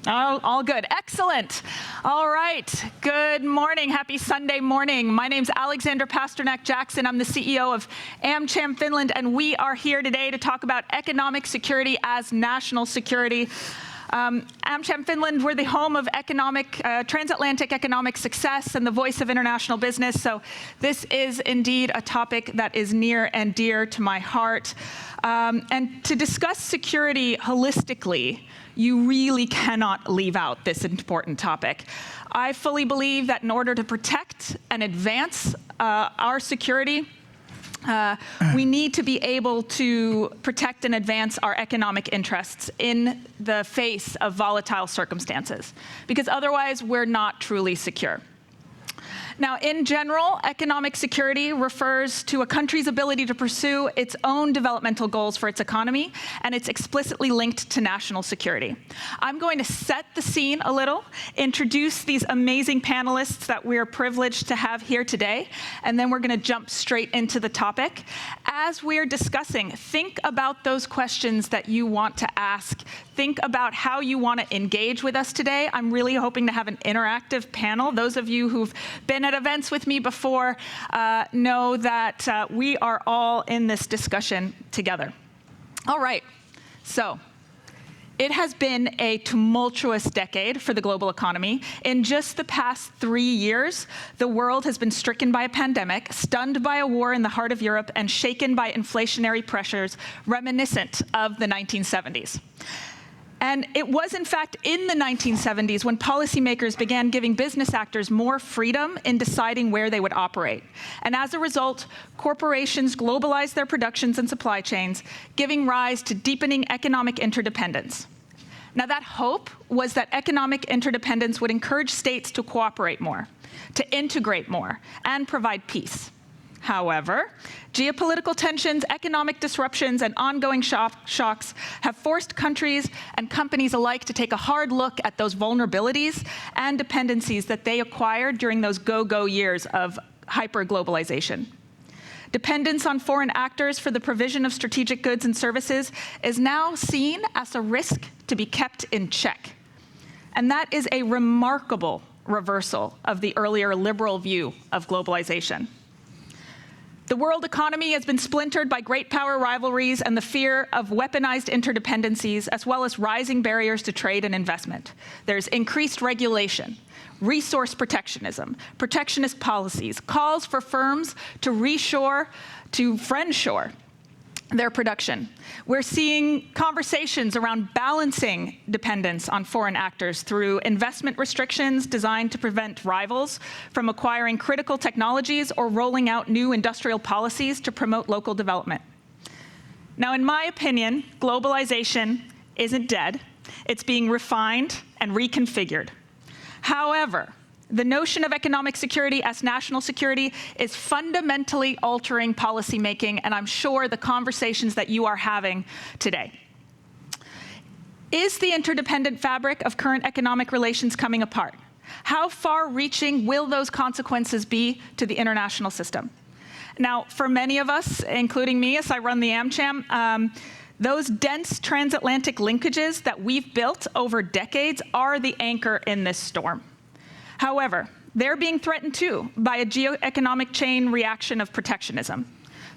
All good. Excellent. All right. Good morning. Happy Sunday morning. My name's Alexandra Pasternak Jackson. I'm the CEO of AmCham Finland, and we are here today to talk about economic security as national security. AmCham Finland, we're the home of transatlantic economic success and the voice of international business. So this is indeed a topic that is near and dear to my heart. And to discuss security holistically, you really cannot leave out this important topic. I fully believe that in order to protect and advance our security, we need to be able to protect and advance our economic interests in the face of volatile circumstances, because otherwise we're not truly secure. Now, in general, economic security refers to a country's ability to pursue its own developmental goals for its economy, and it's explicitly linked to national security. I'm going to set the scene a little, introduce these amazing panelists that we're privileged to have here today, and then we're going to jump straight into the topic. As we're discussing, think about those questions that you want to ask. Think about how you want to engage with us today. I'm really hoping to have an interactive panel. Those of you who've been at events with me before know that we are all in this discussion together. All right, so it has been a tumultuous decade for the global economy. In just the past 3 years, the world has been stricken by a pandemic, stunned by a war in the heart of Europe, and shaken by inflationary pressures reminiscent of the 1970s. And it was, in fact, in the 1970s when policymakers began giving business actors more freedom in deciding where they would operate. And as a result, corporations globalized their productions and supply chains, giving rise to deepening economic interdependence. Now, that hope was that economic interdependence would encourage states to cooperate more, to integrate more, and provide peace. However, geopolitical tensions, economic disruptions, and ongoing shocks have forced countries and companies alike to take a hard look at those vulnerabilities and dependencies that they acquired during those go-go years of hyper-globalization. Dependence on foreign actors for the provision of strategic goods and services is now seen as a risk to be kept in check. And that is a remarkable reversal of the earlier liberal view of globalization. The world economy has been splintered by great power rivalries and the fear of weaponized interdependencies, as well as rising barriers to trade and investment. There's increased regulation, resource protectionism, protectionist policies, calls for firms to reshore, to friendshore their production. We're seeing conversations around balancing dependence on foreign actors through investment restrictions designed to prevent rivals from acquiring critical technologies or rolling out new industrial policies to promote local development. Now, in my opinion, globalization isn't dead. It's being refined and reconfigured. However, the notion of economic security as national security is fundamentally altering policymaking, and I'm sure the conversations that you are having today. Is the interdependent fabric of current economic relations coming apart? How far-reaching will those consequences be to the international system? Now, for many of us, including me as I run the AmCham, those dense transatlantic linkages that we've built over decades are the anchor in this storm. However, they're being threatened too by a geoeconomic chain reaction of protectionism.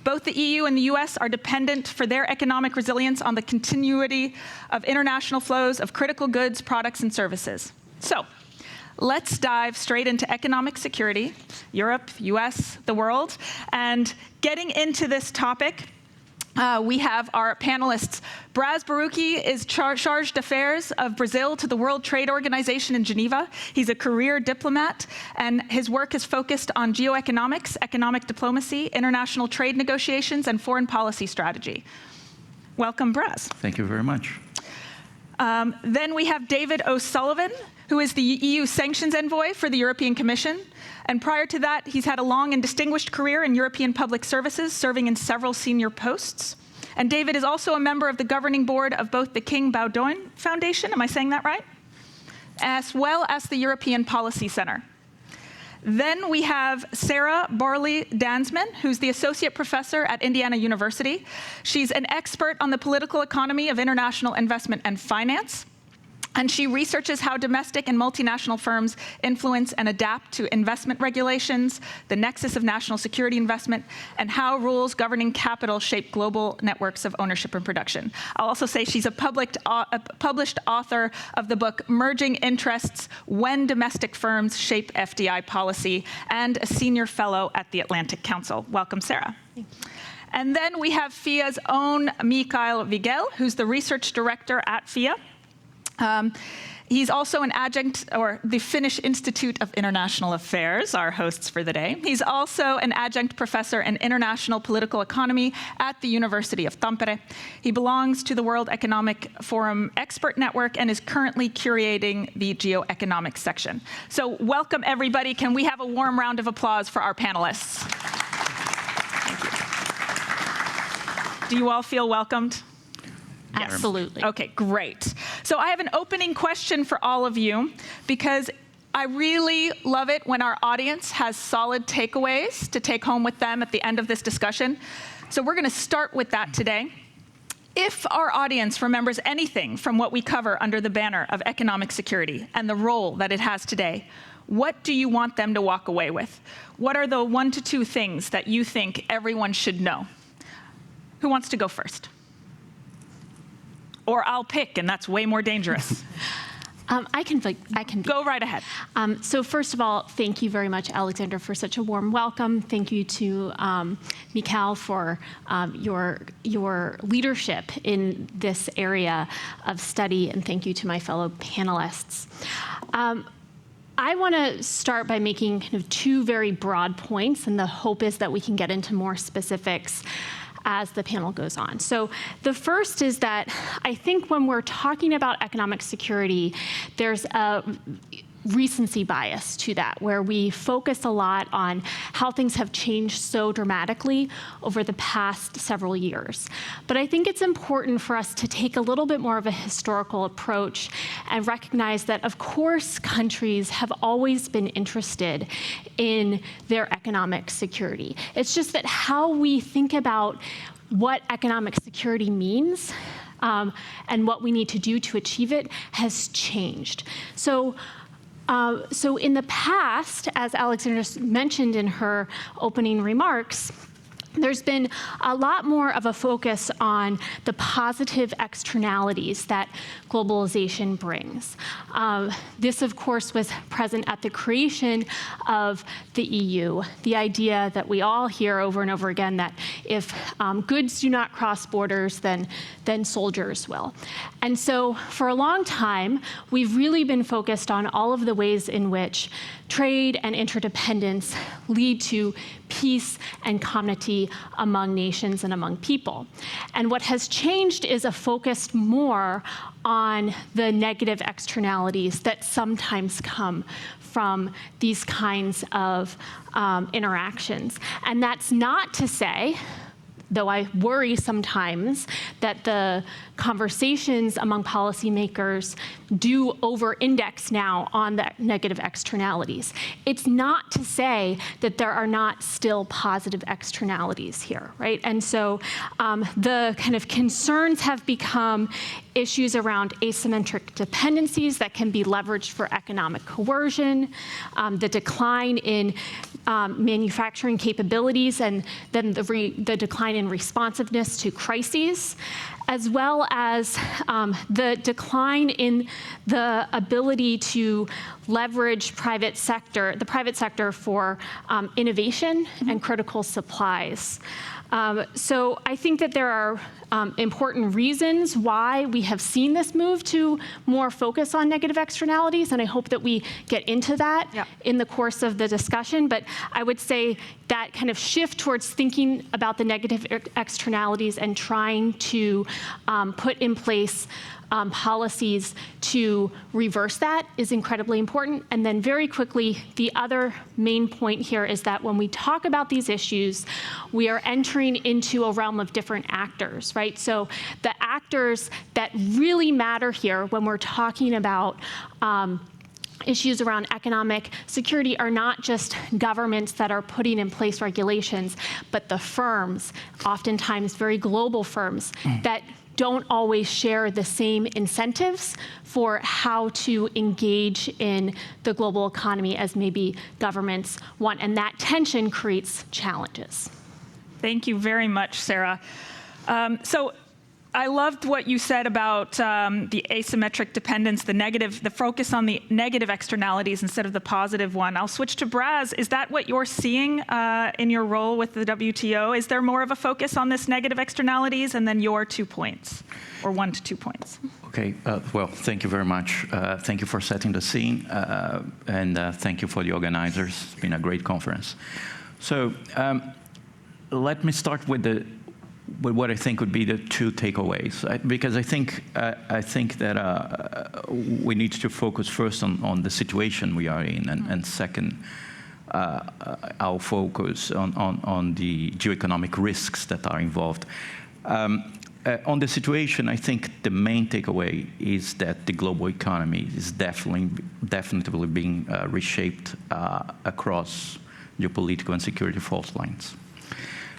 Both the EU and the US are dependent for their economic resilience on the continuity of international flows of critical goods, products, and services. So, let's dive straight into economic security, Europe, US, the world. And getting into this topic, we have our panelists. Braz Baruki is charge d'affaires of Brazil to the World Trade Organization in Geneva. He's a career diplomat, and his work is focused on geoeconomics, economic diplomacy, international trade negotiations, and foreign policy strategy. Welcome, Braz. Thank you very much. Then we have David O'Sullivan, who is the EU sanctions envoy for the European Commission. And prior to that, he's had a long and distinguished career in European public services, serving in several senior posts. And David is also a member of the governing board of both the King Baudouin Foundation, am I saying that right? As well as the European Policy Center. Then we have Sarah Borley-Dansman, who's the associate professor at Indiana University. She's an expert on the political economy of international investment and finance. And she researches how domestic and multinational firms influence and adapt to investment regulations, the nexus of national security investment, and how rules governing capital shape global networks of ownership and production. I'll also say she's a published author of the book Merging Interests: When Domestic Firms Shape FDI Policy, and a senior fellow at the Atlantic Council. Welcome, Sarah. Thank you. And then we have FIA's own Michael Vigel, who's the research director at FIA. He's also an adjunct, or the Finnish Institute of International Affairs, our hosts for the day. He's also an adjunct professor in international political economy at the University of Tampere. He belongs to the World Economic Forum Expert Network and is currently curating the geoeconomics section. So welcome, everybody. Can we have a warm round of applause for our panelists? Thank you. Do you all feel welcomed? Absolutely. Yes. Okay, great. So I have an opening question for all of you, because I really love it when our audience has solid takeaways to take home with them at the end of this discussion. So we're going to start with that today. If our audience remembers anything from what we cover under the banner of economic security and the role that it has today, what do you want them to walk away with? What are the 1 to 2 things that you think everyone should know? Who wants to go first? Or I'll pick, and that's way more dangerous. I can. Go right ahead. So first of all, thank you very much, Alexander, for such a warm welcome. Thank you to Michael for your leadership in this area of study, and thank you to my fellow panelists. I want to start by making kind of 2 very broad points, and the hope is that we can get into more specifics as the panel goes on. So the first is that I think when we're talking about economic security, there's a recency bias to that, where we focus a lot on how things have changed so dramatically over the past several years. But I think it's important for us to take a little bit more of a historical approach and recognize that, of course, countries have always been interested in their economic security. It's just that how we think about what economic security means and what we need to do to achieve it has changed. So in the past, as Alexandra mentioned in her opening remarks, there's been a lot more of a focus on the positive externalities that globalization brings. This, of course, was present at the creation of the EU, the idea that we all hear over and over again that if goods do not cross borders, then soldiers will. And so for a long time, we've really been focused on all of the ways in which trade and interdependence lead to peace and comity among nations and among people. And what has changed is a focus more on the negative externalities that sometimes come from these kinds of interactions. And that's not to say, though I worry sometimes, that the conversations among policymakers do over-index now on the negative externalities. It's not to say that there are not still positive externalities here, right? And so the kind of concerns have become issues around asymmetric dependencies that can be leveraged for economic coercion, the decline in manufacturing capabilities, and then the decline in responsiveness to crises, as well as the decline in the ability to leverage the private sector for innovation and critical supplies. So I think that there are important reasons why we have seen this move to more focus on negative externalities, and I hope that we get into that in the course of the discussion. But I would say that kind of shift towards thinking about the negative externalities and trying to put in place policies to reverse that is incredibly important. And then very quickly, the other main point here is that when we talk about these issues, we are entering into a realm of different actors, right? So the actors that really matter here when we're talking about issues around economic security are not just governments that are putting in place regulations, but the firms, oftentimes very global firms, that don't always share the same incentives for how to engage in the global economy as maybe governments want, and that tension creates challenges. Thank you very much, Sarah. So I loved what you said about the asymmetric dependence, the focus on the negative externalities instead of the positive one. I'll switch to Braz. Is that what you're seeing in your role with the WTO? Is there more of a focus on this negative externalities? And then your 2 points, or 1 to 2 points. Okay, well, thank you very much. Thank you for setting the scene, and thank you for the organizers. It's been a great conference. So let me start with what I think would be the 2 takeaways, because I think that we need to focus first on the situation we are in, and second, our focus on the geoeconomic risks that are involved. On the situation, I think the main takeaway is that the global economy is definitely being reshaped across geopolitical and security fault lines.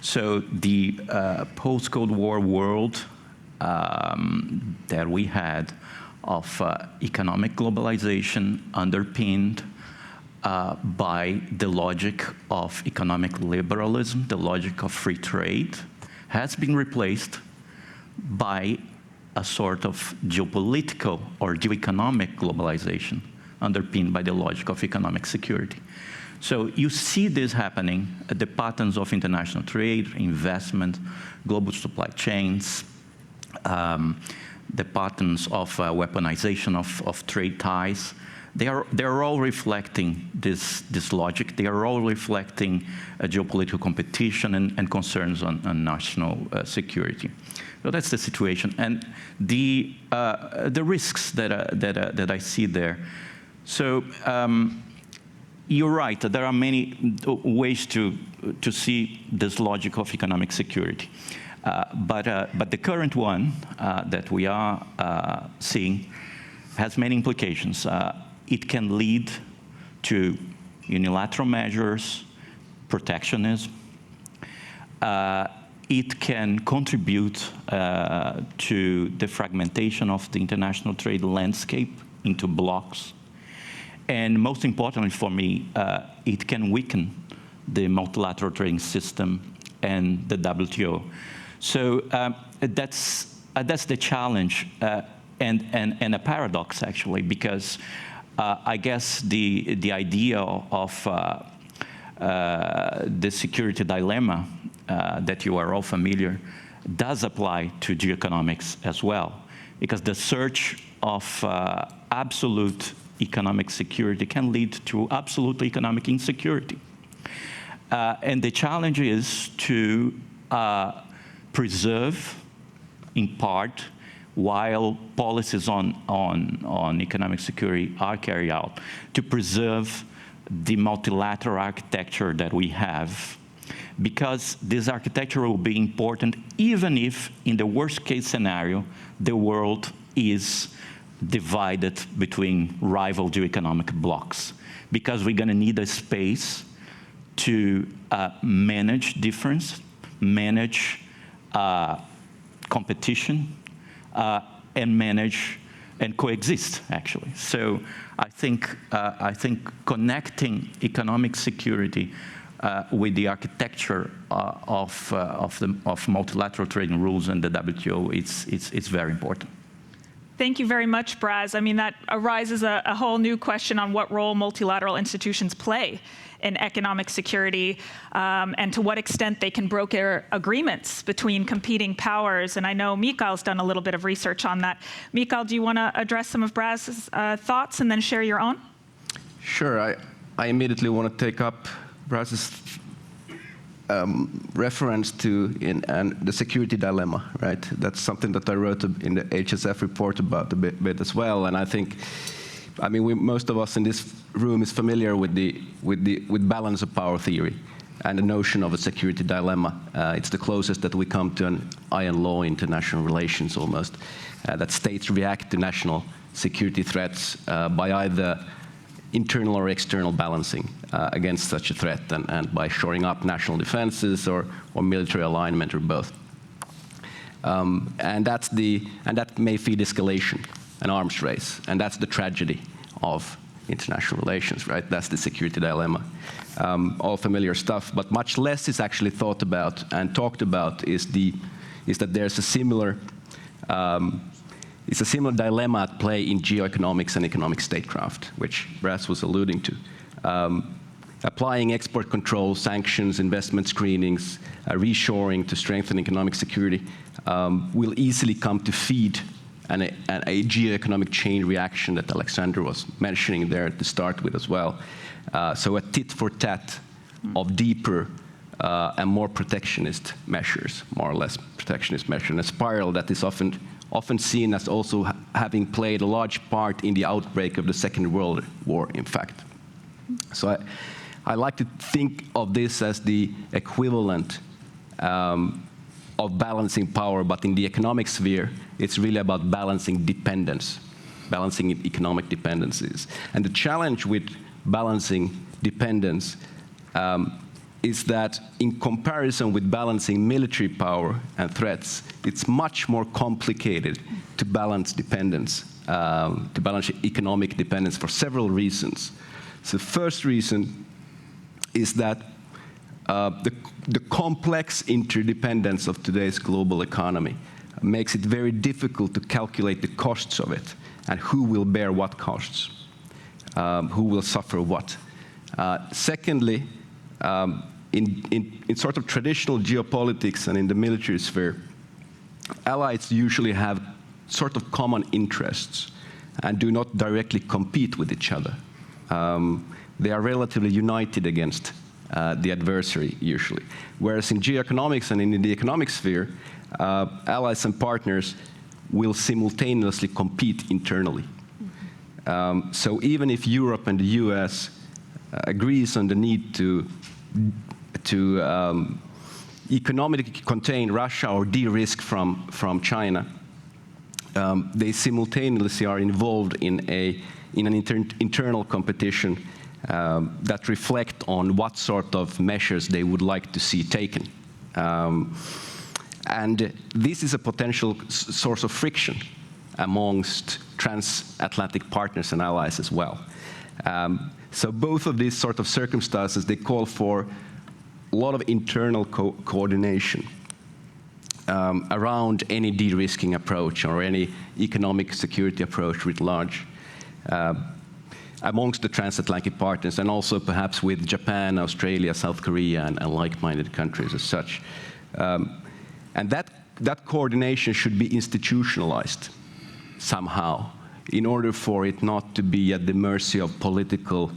So the post-Cold War world that we had of economic globalization underpinned by the logic of economic liberalism, the logic of free trade, has been replaced by a sort of geopolitical or geoeconomic globalization underpinned by the logic of economic security. So you see this happening at the patterns of international trade, investment, global supply chains, the patterns of weaponization of trade ties. They're all reflecting this logic. They are all reflecting geopolitical competition and concerns on national security. So that's the situation, and the risks that I see there. So. You're right, there are many ways to see this logic of economic security. But the current one that we are seeing has many implications. It can lead to unilateral measures, protectionism. It can contribute to the fragmentation of the international trade landscape into blocks. And most importantly for me, it can weaken the multilateral trading system and the WTO. So that's the challenge and a paradox, actually, because I guess the idea of the security dilemma that you are all familiar does apply to geoeconomics as well, because the search of absolute economic security can lead to absolute economic insecurity. And the challenge is to preserve, in part, while policies on economic security are carried out, to preserve the multilateral architecture that we have, because this architecture will be important even if, in the worst case scenario, the world is divided between rival geoeconomic blocks, because we're going to need a space to manage difference, manage competition, and manage and coexist, actually. So I think connecting economic security with the architecture of multilateral trading rules and the WTO, it's very important. Thank you very much, Braz. I mean, that arises a whole new question on what role multilateral institutions play in economic security, and to what extent they can broker agreements between competing powers. And I know Mikael's done a little bit of research on that. Mikael, do you want to address some of Braz's thoughts and then share your own? Sure. I immediately want to take up Braz's reference to the security dilemma, right? That's something that I wrote in the HSF report about a bit as well. And I think, I mean, most of us in this room is familiar with balance of power theory and the notion of a security dilemma. It's the closest that we come to an iron law in international relations, almost, that states react to national security threats by either internal or external balancing against such a threat, and by shoring up national defenses or military alignment, or both. And that may feed escalation, an arms race, and that's the tragedy of international relations, right? That's the security dilemma. All familiar stuff, but much less is actually thought about and talked about is that there's a similar dilemma at play in geoeconomics and economic statecraft, which Bras was alluding to. Applying export control, sanctions, investment screenings, reshoring to strengthen economic security will easily come to feed a geoeconomic chain reaction that Alexander was mentioning there to start with as well. So a tit for tat of deeper and more protectionist measures, more or less protectionist measures, and a spiral that is often seen as also having played a large part in the outbreak of the Second World War, in fact. So I like to think of this as the equivalent of balancing power, but in the economic sphere, it's really about balancing dependence, balancing economic dependencies. And the challenge with balancing dependence is that in comparison with balancing military power and threats, it's much more complicated to balance dependence, to balance economic dependence for several reasons. So the first reason is that the complex interdependence of today's global economy makes it very difficult to calculate the costs of it and who will bear what costs, who will suffer what. Secondly, in sort of traditional geopolitics and in the military sphere, allies usually have sort of common interests and do not directly compete with each other. They are relatively united against the adversary, usually. Whereas in geoeconomics and in the economic sphere, allies and partners will simultaneously compete internally. So even if Europe and the US agrees on the need to economically contain Russia or de-risk from China, they simultaneously are involved in an internal competition that reflect on what sort of measures they would like to see taken. And this is a potential source of friction amongst transatlantic partners and allies as well. So both of these sort of circumstances, they call for a lot of internal coordination around any de-risking approach or any economic security approach writ large. Amongst the transatlantic partners, and also perhaps with Japan, Australia, South Korea, and like-minded countries as such. And that coordination should be institutionalized somehow in order for it not to be at the mercy of political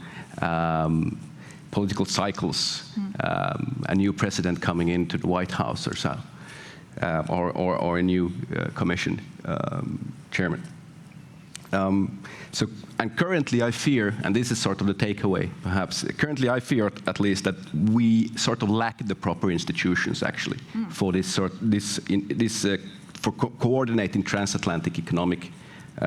cycles, a new president coming into the White House or so, or a new commission chairman. And currently I fear, and this is sort of the takeaway perhaps, currently I fear at least that we sort of lack the proper institutions actually for for coordinating transatlantic economic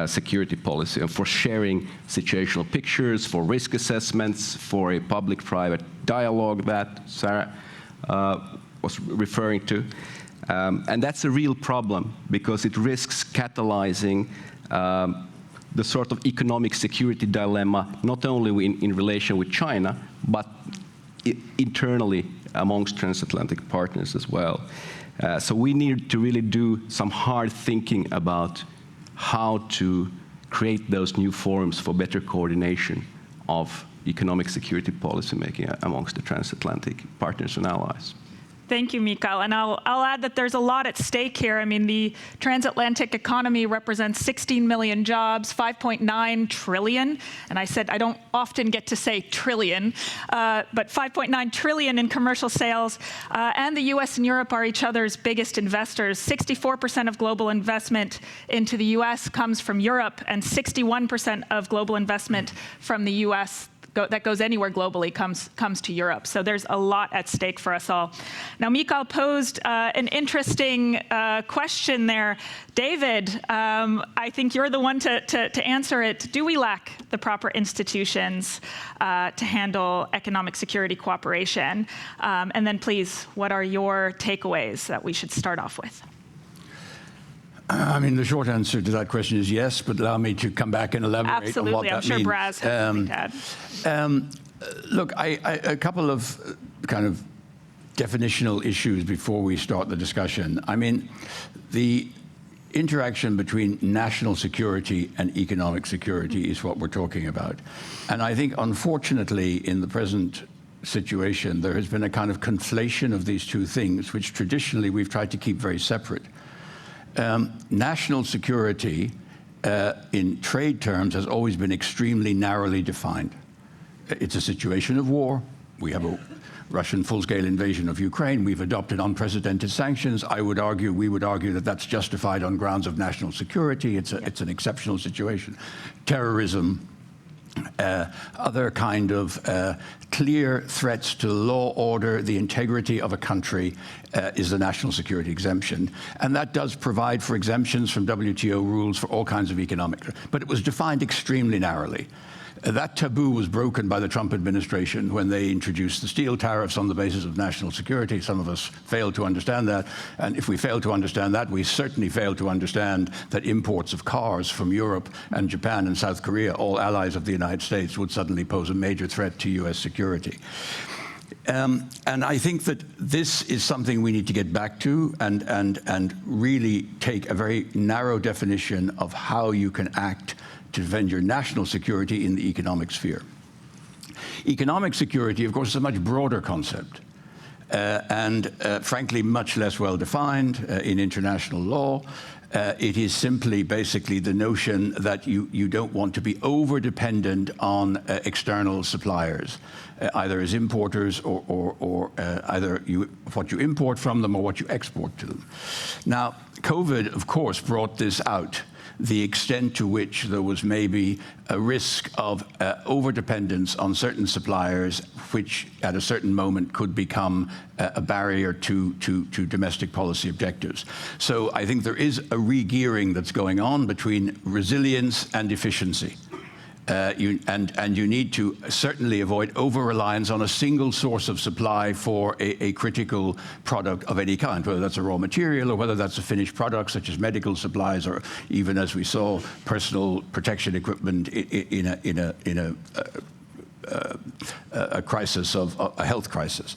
security policy and for sharing situational pictures, for risk assessments, for a public-private dialogue that Sarah was referring to. And that's a real problem because it risks catalyzing the sort of economic security dilemma, not only in relation with China, but internally amongst transatlantic partners as well. So we need to really do some hard thinking about how to create those new forums for better coordination of economic security policy making amongst the transatlantic partners and allies. Thank you, Mikael. And I'll add that there's a lot at stake here. I mean, the transatlantic economy represents 16 million jobs, 5.9 trillion. And I said I don't often get to say trillion, but 5.9 trillion in commercial sales. And the US and Europe are each other's biggest investors. 64% of global investment into the US comes from Europe, and 61% of global investment from the US that goes anywhere globally comes to Europe. So there's a lot at stake for us all. Now, Mikael posed an interesting question there. David, I think you're the one to answer it. Do we lack the proper institutions to handle economic security cooperation? And then please, what are your takeaways that we should start off with? I mean, the short answer to that question is yes, but allow me to come back and elaborate on what Absolutely. that I'm sure means. Braz has something to add. Look, a couple of kind of definitional issues before we start the discussion. I mean, the interaction between national security and economic security is what we're talking about. And I think, unfortunately, in the present situation, there has been a kind of conflation of these two things, which traditionally we've tried to keep very separate. National security, in trade terms, has always been extremely narrowly defined. It's a situation of war. We have a Russian full-scale invasion of Ukraine. We've adopted unprecedented sanctions. We would argue that that's justified on grounds of national security. It's an exceptional situation. Terrorism, other kind of clear threats to law, order, the integrity of a country is the national security exemption. And that does provide for exemptions from WTO rules for all kinds of economic, but it was defined extremely narrowly. That taboo was broken by the Trump administration when they introduced the steel tariffs on the basis of national security. Some of us failed to understand that. And if we failed to understand that, we certainly failed to understand that imports of cars from Europe and Japan and South Korea, all allies of the United States, would suddenly pose a major threat to US security. And I think that this is something we need to get back to and really take a very narrow definition of how you can act to defend your national security in the economic sphere. Economic security, of course, is a much broader concept and frankly, much less well defined in international law. It is simply basically the notion that you don't want to be over-dependent on external suppliers, either as importers or either what you import from them or what you export to them. Now, COVID, of course, brought this out. The extent to which there was maybe a risk of overdependence on certain suppliers, which at a certain moment could become a barrier to domestic policy objectives. So I think there is a re-gearing that's going on between resilience and efficiency. You need to certainly avoid over-reliance on a single source of supply for a critical product of any kind, whether that's a raw material or whether that's a finished product, such as medical supplies, or even, as we saw, personal protection equipment in a crisis of a health crisis.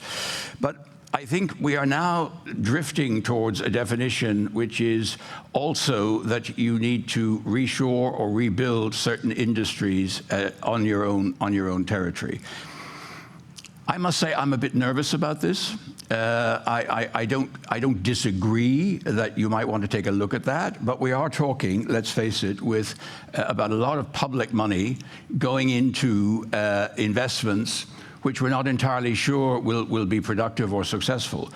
But I think we are now drifting towards a definition which is also that you need to reshore or rebuild certain industries on your own territory. I must say I'm a bit nervous about this. I don't disagree that you might want to take a look at that, but we are talking, let's face it, with about a lot of public money going into investments which we're not entirely sure will be productive or successful.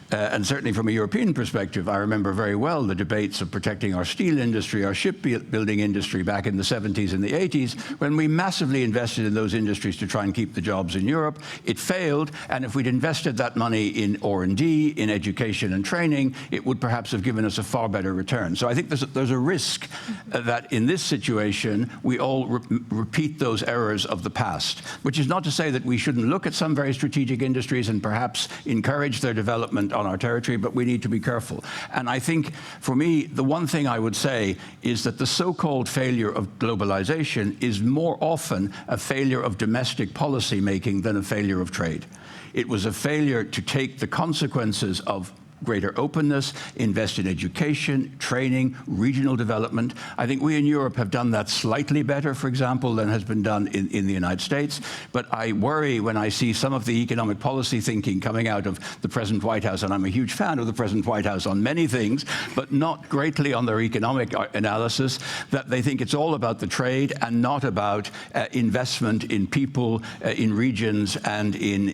And certainly from a European perspective, I remember very well the debates of protecting our steel industry, our shipbuilding industry back in the 70s and the 80s, when we massively invested in those industries to try and keep the jobs in Europe. It failed, and if we'd invested that money in R&D, in education and training, it would perhaps have given us a far better return. So I think there's a risk that in this situation, we all repeat those errors of the past, which is not to say that we shouldn't look at some very strategic industries and perhaps encourage their development on our territory, but we need to be careful. And I think, for me, the one thing I would say is that the so-called failure of globalization is more often a failure of domestic policy making than a failure of trade. It was a failure to take the consequences of greater openness, invest in education, training, regional development. I think we in Europe have done that slightly better, for example, than has been done in the United States. But I worry when I see some of the economic policy thinking coming out of the present White House, and I'm a huge fan of the present White House on many things, but not greatly on their economic analysis, that they think it's all about the trade and not about investment in people, in regions, and in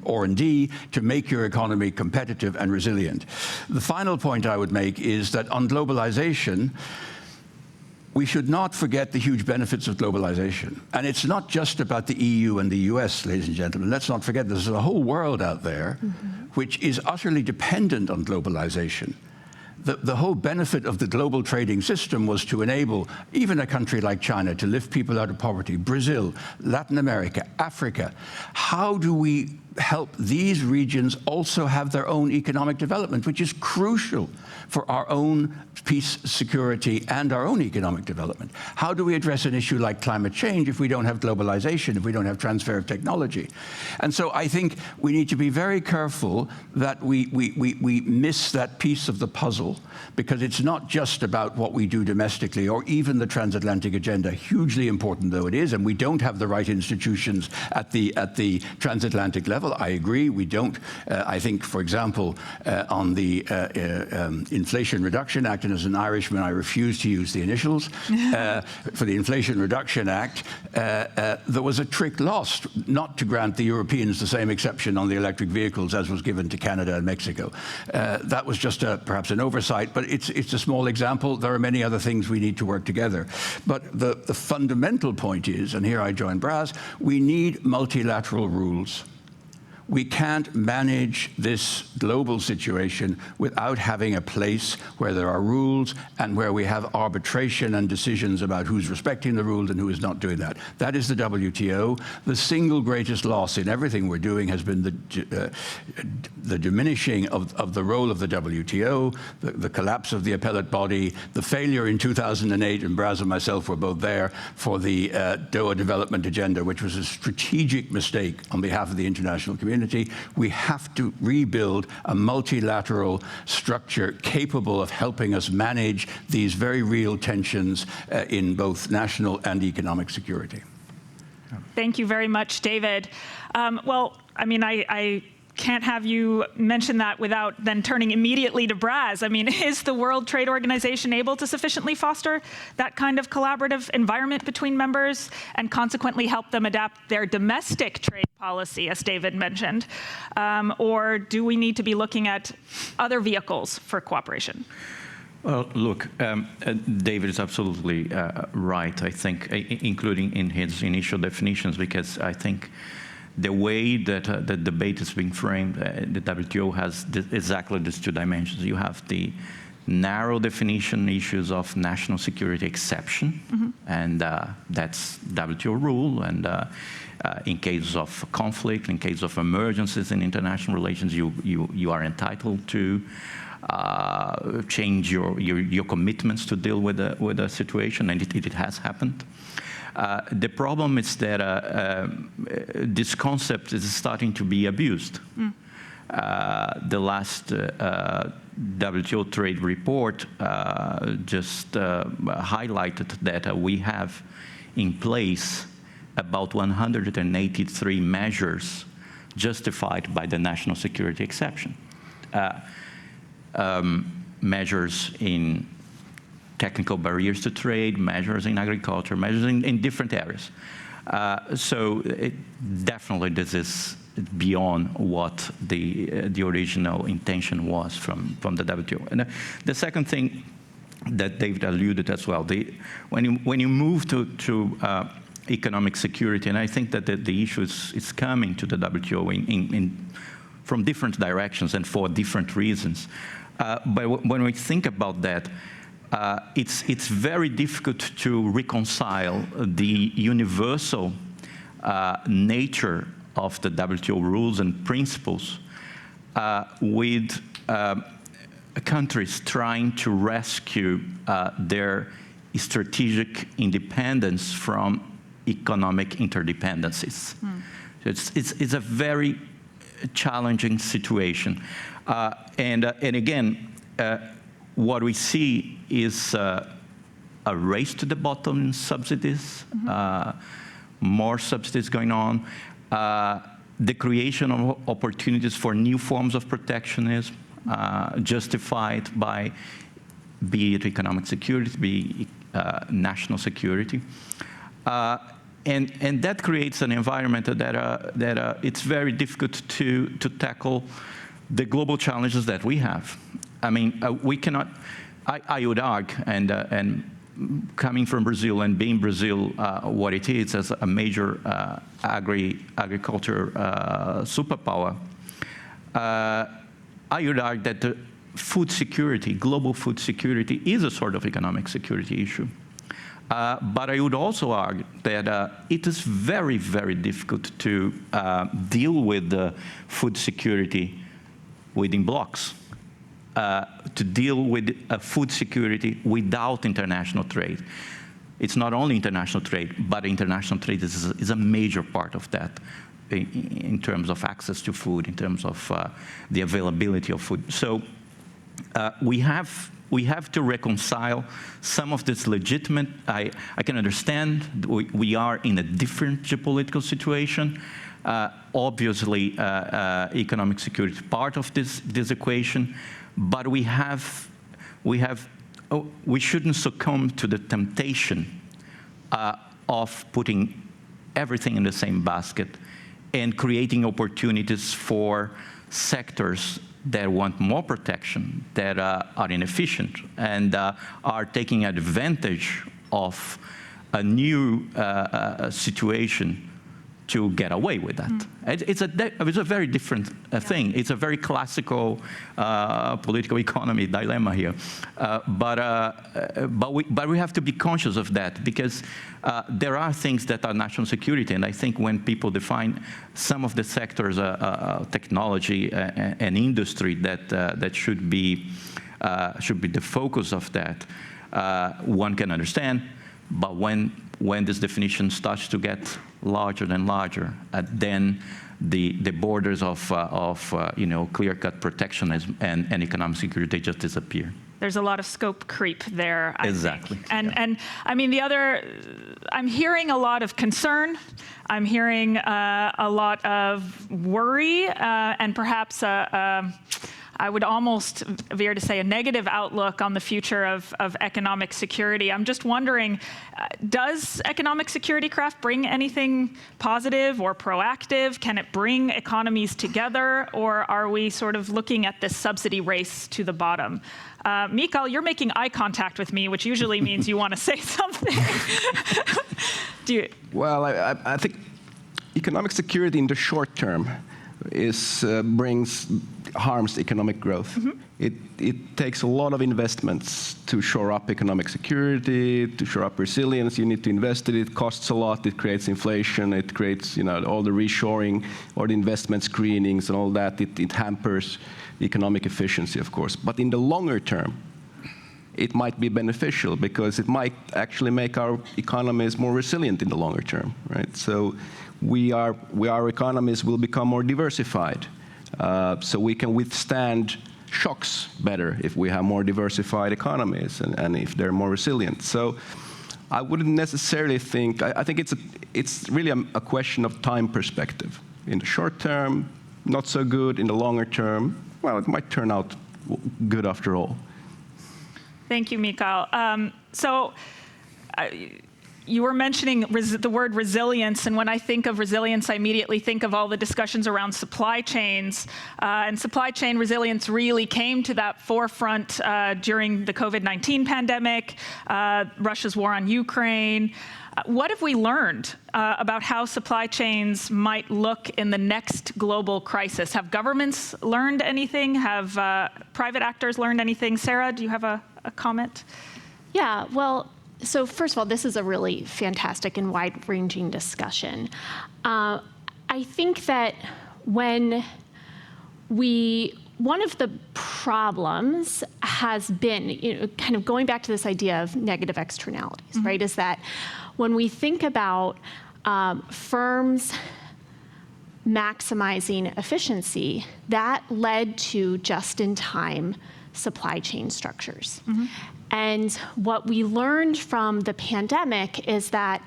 R&D to make your economy competitive and resilient. The final point I would make is that on globalization, we should not forget the huge benefits of globalization. And it's not just about the EU and the US, ladies and gentlemen. Let's not forget there's a whole world out there which is utterly dependent on globalization. The whole benefit of the global trading system was to enable even a country like China to lift people out of poverty, Brazil, Latin America, Africa. How do we help these regions also have their own economic development, which is crucial for our own peace, security, and our own economic development. How do we address an issue like climate change if we don't have globalization, if we don't have transfer of technology? And so I think we need to be very careful that we miss that piece of the puzzle, because it's not just about what we do domestically or even the transatlantic agenda, hugely important though it is, and we don't have the right institutions at the transatlantic level. I agree, we don't. I think, for example, on the Inflation Reduction Act, and as an Irishman, I refuse to use the initials, for the Inflation Reduction Act, there was a trick lost not to grant the Europeans the same exception on the electric vehicles as was given to Canada and Mexico. That was just perhaps an oversight, but it's a small example. There are many other things we need to work together. But the fundamental point is, and here I join Braz, we need multilateral rules. We can't manage this global situation without having a place where there are rules and where we have arbitration and decisions about who's respecting the rules and who is not doing that. That is the WTO. The single greatest loss in everything we're doing has been the diminishing of the role of the WTO, the collapse of the appellate body, the failure in 2008, and Braz and myself were both there, for the Doha Development Agenda, which was a strategic mistake on behalf of the international community. We have to rebuild a multilateral structure capable of helping us manage these very real tensions in both national and economic security. Thank you very much, David. Well, I mean, I can't have you mention that without then turning immediately to Braz. I mean, is the World Trade Organization able to sufficiently foster that kind of collaborative environment between members and consequently help them adapt their domestic trade policy, as David mentioned? Or do we need to be looking at other vehicles for cooperation? Well, look, David is absolutely right, I think, including in his initial definitions, because I think the way that the debate is being framed, the WTO has exactly these two dimensions. You have the narrow definition issues of national security exception, and that's WTO rule, and in case of conflict, in case of emergencies in international relations, you are entitled to change your commitments to deal with a situation, and it has happened. The problem is that this concept is starting to be abused. The last WTO trade report just highlighted that we have in place about 183 measures justified by the national security exception. Measures in technical barriers to trade, measures in agriculture, measures in different areas. So definitely this is beyond what the original intention was from the WTO. And the second thing that David alluded as well, when you move to economic security, and I think that the issue is coming to the WTO from different directions and for different reasons. But when we think about that, it's very difficult to reconcile the universal nature of the WTO rules and principles with countries trying to rescue their strategic independence from economic interdependencies. It's a very challenging situation. And again, what we see is a race to the bottom in subsidies, more subsidies going on, the creation of opportunities for new forms of protectionism, justified by be it economic security, be it national security. And that creates an environment that it's very difficult to tackle the global challenges that we have. I mean, we cannot, I would argue, and coming from Brazil and being Brazil what it is as a major agriculture superpower, I would argue that the food security, global food security, is a sort of economic security issue. But I would also argue that it is very, very difficult to deal with the food security within blocks, to deal with food security without international trade. It's not only international trade, but international trade is a major part of that in terms of access to food, in terms of the availability of food. So we have to reconcile some of this legitimate. I can understand we are in a different geopolitical situation. Obviously, economic security is part of this equation, but we shouldn't succumb to the temptation of putting everything in the same basket and creating opportunities for sectors that want more protection, that are inefficient, and are taking advantage of a new situation to get away with that. It's a very different thing. It's a very classical political economy dilemma here. But we have to be conscious of that, because there are things that are national security, and I think when people define some of the sectors, technology and industry, that should be the focus of that, one can understand. But when this definition starts to get larger and larger, then the borders of clear-cut protectionism and economic security just disappear. There's a lot of scope creep there, I Exactly. think. And I mean, I'm hearing a lot of concern. I'm hearing a lot of worry, and perhaps I would almost veer to say a negative outlook on the future of economic security. I'm just wondering, does economic security craft bring anything positive or proactive? Can it bring economies together, or are we sort of looking at this subsidy race to the bottom? Mikael, you're making eye contact with me, which usually means you want to say something. Well, I think economic security in the short term harms economic growth. Mm-hmm. It takes a lot of investments to shore up economic security, to shore up resilience. You need to invest in it. It costs a lot. It creates inflation. It creates, all the reshoring or the investment screenings and all that. It hampers economic efficiency, of course. But in the longer term, it might be beneficial, because it might actually make our economies more resilient in the longer term, right? So our economies will become more diversified. So we can withstand shocks better if we have more diversified economies and if they're more resilient. So I wouldn't necessarily think, I think it's really a question of time perspective. In the short term, not so good. In the longer term, well, it might turn out good after all. Thank you, Mikael. You were mentioning the word resilience, and when I think of resilience, I immediately think of all the discussions around supply chains. And supply chain resilience really came to that forefront during the COVID-19 pandemic, Russia's war on Ukraine. What have we learned about how supply chains might look in the next global crisis? Have governments learned anything? Have private actors learned anything? Sarah, do you have a comment? Yeah, well, so first of all, this is a really fantastic and wide-ranging discussion. I think that one of the problems has been, kind of going back to this idea of negative externalities, mm-hmm. right, is that when we think about firms maximizing efficiency, that led to just-in-time supply chain structures. Mm-hmm. And what we learned from the pandemic is that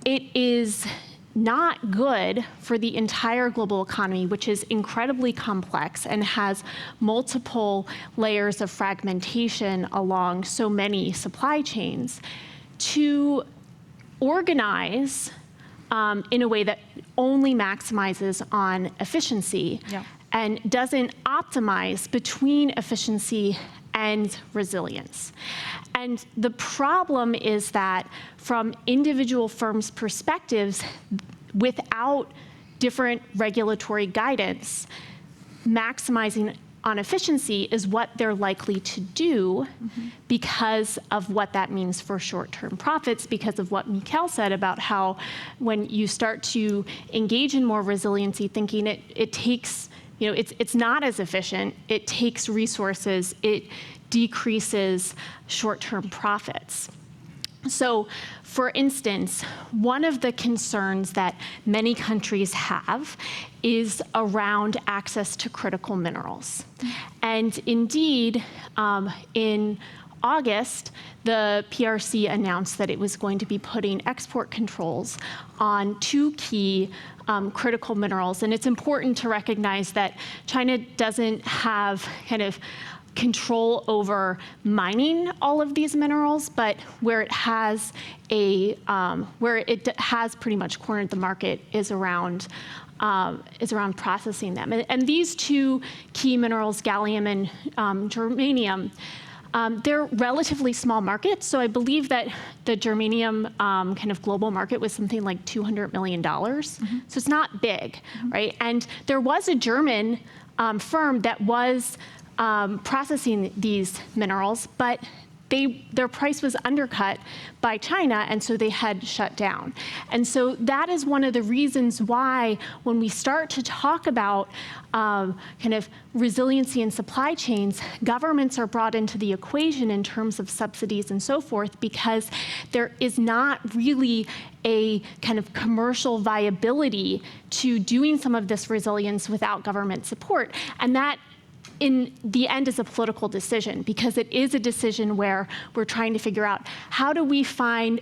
it is not good for the entire global economy, which is incredibly complex and has multiple layers of fragmentation along so many supply chains, to organize in a way that only maximizes on efficiency, yeah. and doesn't optimize between efficiency and resilience. And the problem is that from individual firms' perspectives, without different regulatory guidance, maximizing on efficiency is what they're likely to do because of what that means for short-term profits, because of what Mikhail said about how when you start to engage in more resiliency thinking, it takes, it's not as efficient, it takes resources, it decreases short-term profits. So, for instance, one of the concerns that many countries have is around access to critical minerals. And indeed, in August, the PRC announced that it was going to be putting export controls on 2 key critical minerals. And it's important to recognize that China doesn't have kind of control over mining all of these minerals, but where it has pretty much cornered the market is around processing them. And these 2 key minerals, gallium and germanium, they're relatively small markets. So I believe that the germanium kind of global market was something like $200 million. So it's not big, right? And there was a German firm that was processing these minerals, but their price was undercut by China, and so they had shut down. And so that is one of the reasons why when we start to talk about kind of resiliency in supply chains, governments are brought into the equation in terms of subsidies and so forth, because there is not really a kind of commercial viability to doing some of this resilience without government support. And that in the end is a political decision, because it is a decision where we're trying to figure out how do we find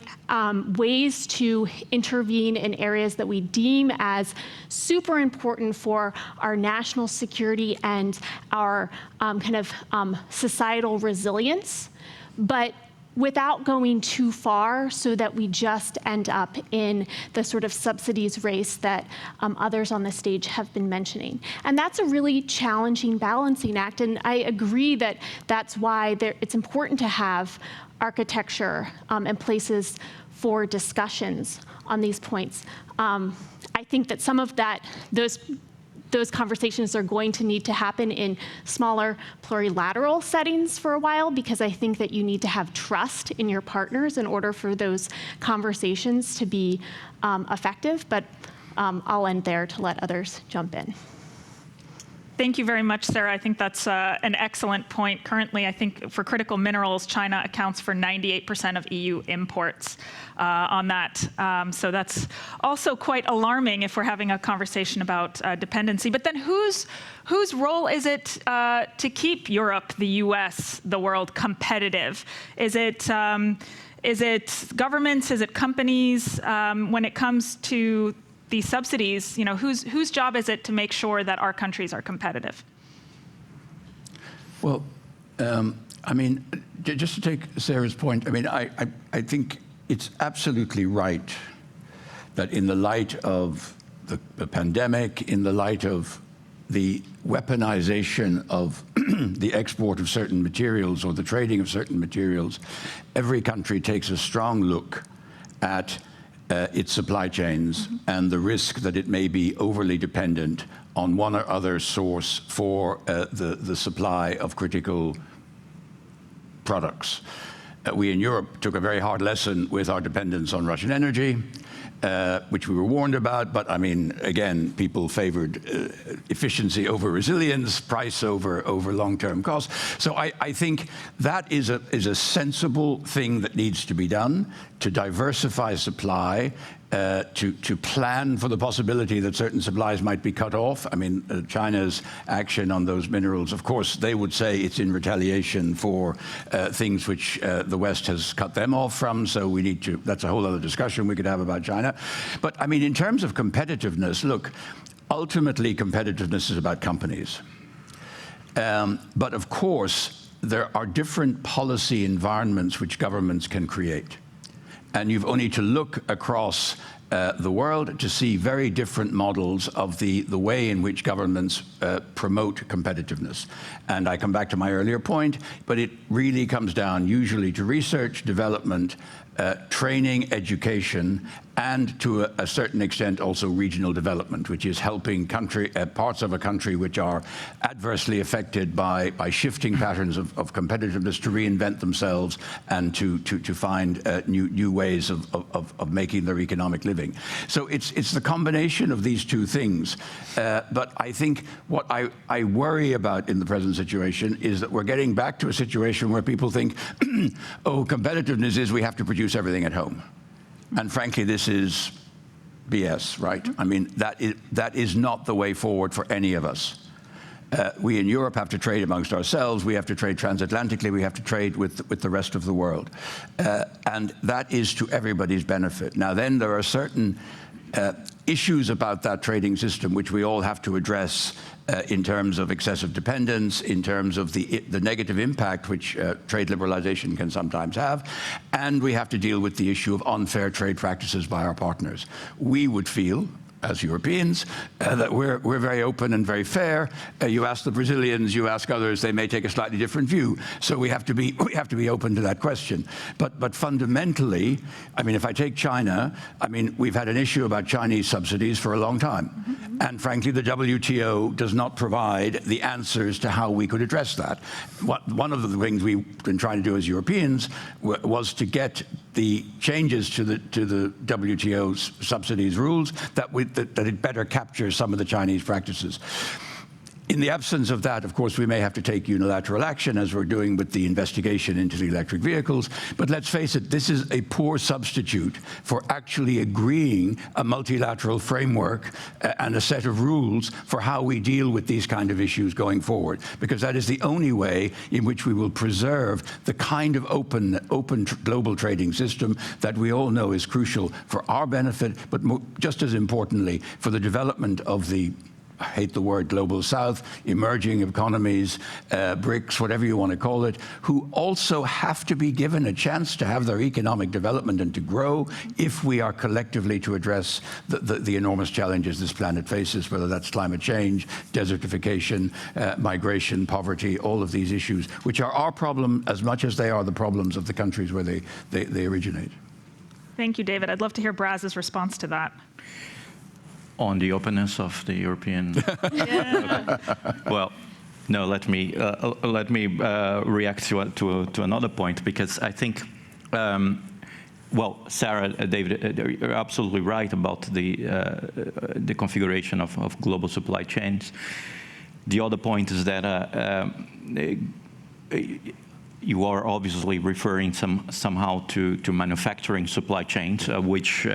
ways to intervene in areas that we deem as super important for our national security and our kind of societal resilience, but without going too far so that we just end up in the sort of subsidies race that others on the stage have been mentioning. And that's a really challenging balancing act, and I agree that that's why it's important to have architecture and places for discussions on these points. I think that some of those conversations are going to need to happen in smaller plurilateral settings for a while, because I think that you need to have trust in your partners in order for those conversations to be effective. But I'll end there to let others jump in. Thank you very much, Sarah. I think that's an excellent point. Currently, I think for critical minerals, China accounts for 98% of EU imports on that. So that's also quite alarming if we're having a conversation about dependency. But then whose role is it to keep Europe, the US, the world competitive? Is it governments? Is it companies? When it comes to these subsidies, whose job is it to make sure that our countries are competitive? Well, I mean, just to take Sarah's point, I mean, I think it's absolutely right that in the light of the pandemic, in the light of the weaponization of the export of certain materials or the trading of certain materials, every country takes a strong look at its supply chains and the risk that it may be overly dependent on one or other source for the supply of critical products. We in Europe took a very hard lesson with our dependence on Russian energy, which we were warned about. But I mean, again, people favored efficiency over resilience, price over long-term costs. So I think that is a sensible thing that needs to be done to diversify supply, to plan for the possibility that certain supplies might be cut off. I mean, China's action on those minerals, of course, they would say it's in retaliation for things which the West has cut them off from. So we need to, that's a whole other discussion we could have about China. But I mean, in terms of competitiveness, look, ultimately competitiveness is about companies. But of course, there are different policy environments which governments can create. And you've only to look across the world to see very different models of the way in which governments promote competitiveness. And I come back to my earlier point, but it really comes down usually to research, development, training, education, and to a certain extent also regional development, which is helping parts of a country which are adversely affected by shifting patterns of competitiveness to reinvent themselves and to find new ways of making their economic living. So it's the combination of these two things. But I think what I worry about in the present situation is that we're getting back to a situation where people think, oh, competitiveness is we have to produce everything at home. And frankly, this is BS, right? I mean, that is not the way forward for any of us. We in Europe have to trade amongst ourselves. We have to trade transatlantically. We have to trade with the rest of the world. And that is to everybody's benefit. Now, then there are certain issues about that trading system which we all have to address in terms of excessive dependence, in terms of the negative impact which trade liberalization can sometimes have, and we have to deal with the issue of unfair trade practices by our partners. We would feel, as Europeans, that we're very open and very fair. You ask the Brazilians, you ask others, they may take a slightly different view. So we have to be open to that question. But fundamentally, I mean, if I take China, I mean, we've had an issue about Chinese subsidies for a long time. Mm-hmm. And frankly, the WTO does not provide the answers to how we could address that. One of the things we've been trying to do as Europeans was to get the changes to the WTO's subsidies rules that it better captures some of the Chinese practices. In the absence of that, of course, we may have to take unilateral action, as we're doing with the investigation into the electric vehicles. But let's face it, this is a poor substitute for actually agreeing a multilateral framework and a set of rules for how we deal with these kind of issues going forward, because that is the only way in which we will preserve the kind of open global trading system that we all know is crucial for our benefit, but just as importantly, for the development of the, I hate the word global south, emerging economies, BRICS, whatever you want to call it, who also have to be given a chance to have their economic development and to grow if we are collectively to address the enormous challenges this planet faces, whether that's climate change, desertification, migration, poverty, all of these issues, which are our problem as much as they are the problems of the countries where they originate. Thank you, David. I'd love to hear Braz's response to that. On the openness of the European. Yeah. Well, no. Let me react to another point, because I think, well, Sarah, David, you're absolutely right about the configuration of global supply chains. The other point is that you are obviously referring somehow to manufacturing supply chains, which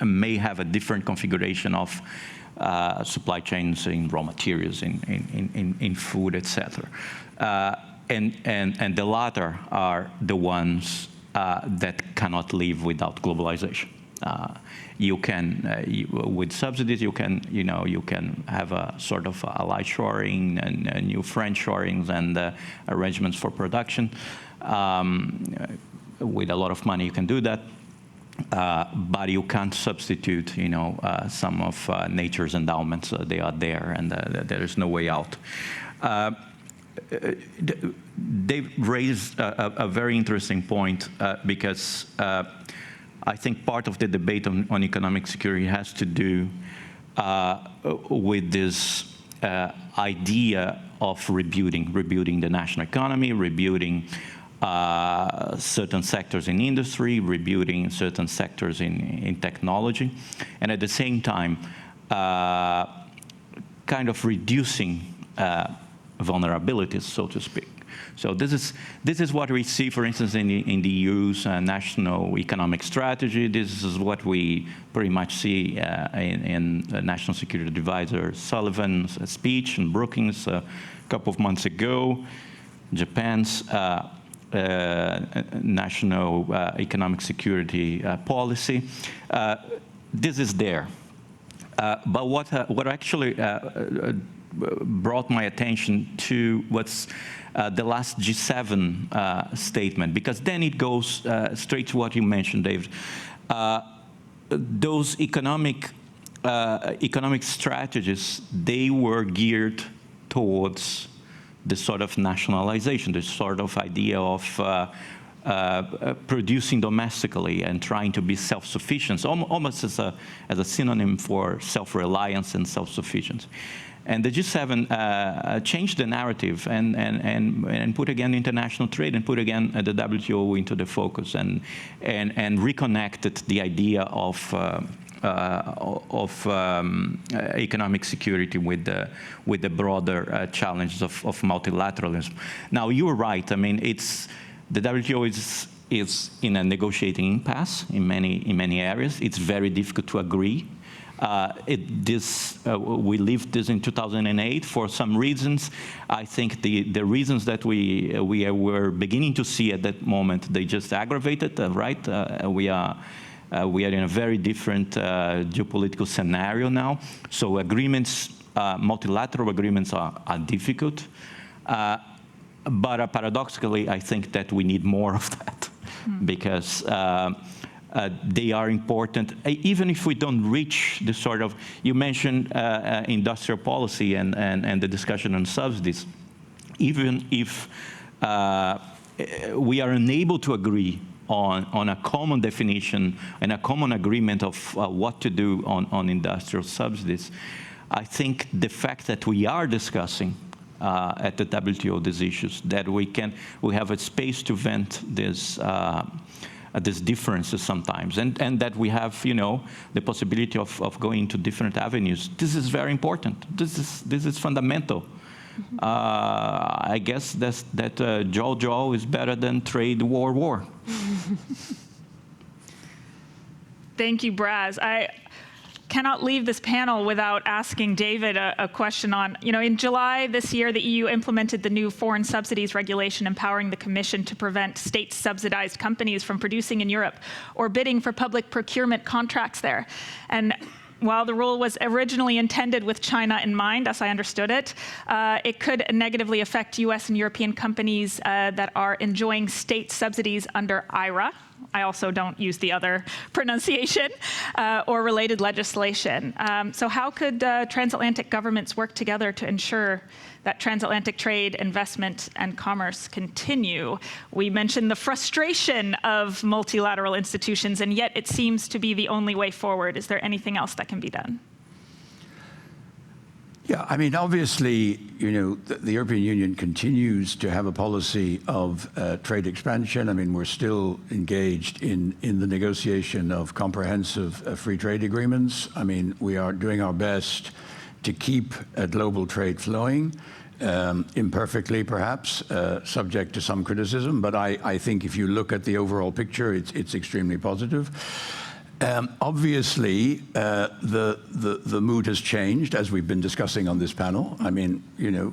may have a different configuration of supply chains in raw materials, in food, etc. And the latter are the ones that cannot live without globalization. You can, with subsidies, you can have a sort of ally shoring and new friend shorings and arrangements for production. With a lot of money, you can do that, but you can't substitute, some of nature's endowments. They are there, and there is no way out. They've raised a very interesting point, because I think part of the debate on economic security has to do with this idea of rebuilding the national economy, rebuilding certain sectors in industry, rebuilding certain sectors in technology, and at the same time, kind of reducing vulnerabilities, so to speak. So this is what we see, for instance, in the EU's national economic strategy. This is what we pretty much see in National Security Advisor Sullivan's speech in Brookings a couple of months ago. Japan's national economic security policy. This is there. But what actually brought my attention to what's the last G7 statement, because then it goes straight to what you mentioned, David. those economic strategies, they were geared towards the sort of nationalization, the sort of idea of producing domestically and trying to be self-sufficient, almost as a synonym for self-reliance and self-sufficiency. And the G7 changed the narrative and put again international trade and put again the WTO into the focus and reconnected the idea of economic security with the broader challenges of multilateralism. Now, you're right. I mean, the WTO is in a negotiating impasse in many areas. It's very difficult to agree. We lived this in 2008 for some reasons. I think the reasons that we were beginning to see at that moment, they just aggravated, right? We are in a very different geopolitical scenario now. So agreements, multilateral agreements are difficult. But paradoxically, I think that we need more of that because they are important. Even if we don't reach the sort of, you mentioned industrial policy and the discussion on subsidies. Even if we are unable to agree on a common definition and a common agreement of what to do on industrial subsidies, I think the fact that we are discussing at the WTO these issues, that we have a space to vent these differences sometimes, and that we have, the possibility of going into different avenues. This is very important. This is fundamental. I guess that jaw is better than trade war. Thank you, Braz. I cannot leave this panel without asking David a question on, in July this year, the EU implemented the new foreign subsidies regulation empowering the Commission to prevent state-subsidized companies from producing in Europe or bidding for public procurement contracts there. And while the rule was originally intended with China in mind, as I understood it, it could negatively affect US and European companies that are enjoying state subsidies under IRA. I also don't use the other pronunciation, or related legislation. So how could transatlantic governments work together to ensure that transatlantic trade, investment, and commerce continue? We mentioned the frustration of multilateral institutions, and yet it seems to be the only way forward. Is there anything else that can be done? Yeah, I mean, obviously, the European Union continues to have a policy of trade expansion. I mean, we're still engaged in the negotiation of comprehensive free trade agreements. I mean, we are doing our best to keep global trade flowing, imperfectly perhaps, subject to some criticism. But I think if you look at the overall picture, it's extremely positive. Obviously, the mood has changed, as we've been discussing on this panel. I mean,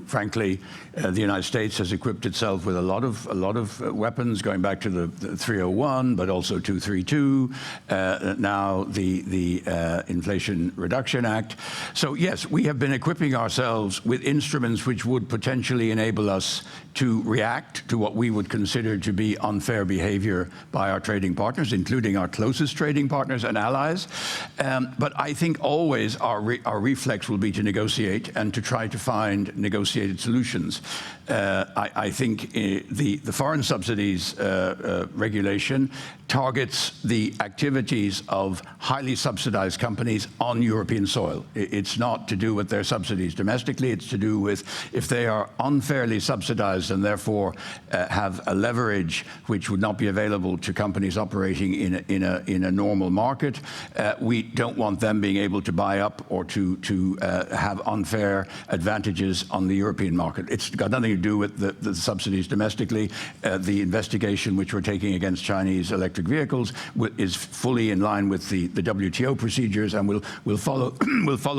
frankly, the United States has equipped itself with a lot of weapons, going back to the 301, but also 232. Now the Inflation Reduction Act. So yes, we have been equipping ourselves with instruments which would potentially enable us to react to what we would consider to be unfair behavior by our trading partners, including our closest trading partners and allies. But I think always our reflex will be to negotiate and to try to find negotiated solutions. I think the foreign subsidies regulation targets the activities of highly subsidized companies on European soil. It's not to do with their subsidies domestically. It's to do with if they are unfairly subsidized and therefore have a leverage which would not be available to companies operating in a normal market. We don't want them being able to buy up or to have unfair advantages on the European market. It's got nothing to do with the subsidies domestically. The investigation which we're taking against Chinese electric vehicles is fully in line with the WTO procedures, and we'll follow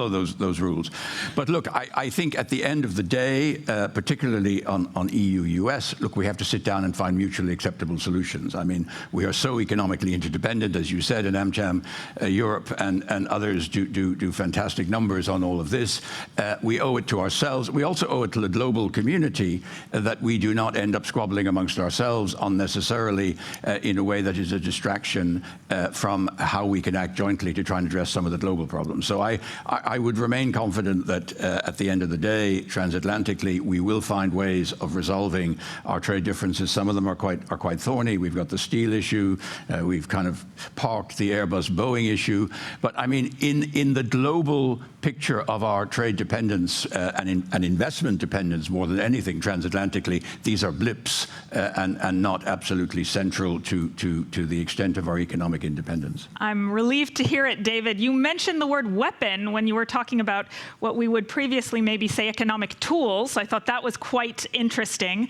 those rules. But look, I think at the end of the day, particularly on EU-US, look, we have to sit down and find mutually acceptable solutions. I mean, we are so economically interdependent, as you said, and AmCham Europe and others do fantastic numbers on all of this. We owe it to ourselves. We also owe it to the global community that we do not end up squabbling amongst ourselves unnecessarily in a way that is is a distraction from how we can act jointly to try and address some of the global problems. So I would remain confident that at the end of the day, transatlantically, we will find ways of resolving our trade differences. Some of them are quite thorny. We've got the steel issue. We've kind of parked the Airbus-Boeing issue. But I mean, in the global picture of our trade dependence and investment dependence more than anything transatlantically, these are blips and not absolutely central to the extent of our economic independence. I'm relieved to hear it, David. You mentioned the word weapon when you were talking about what we would previously maybe say economic tools. I thought that was quite interesting.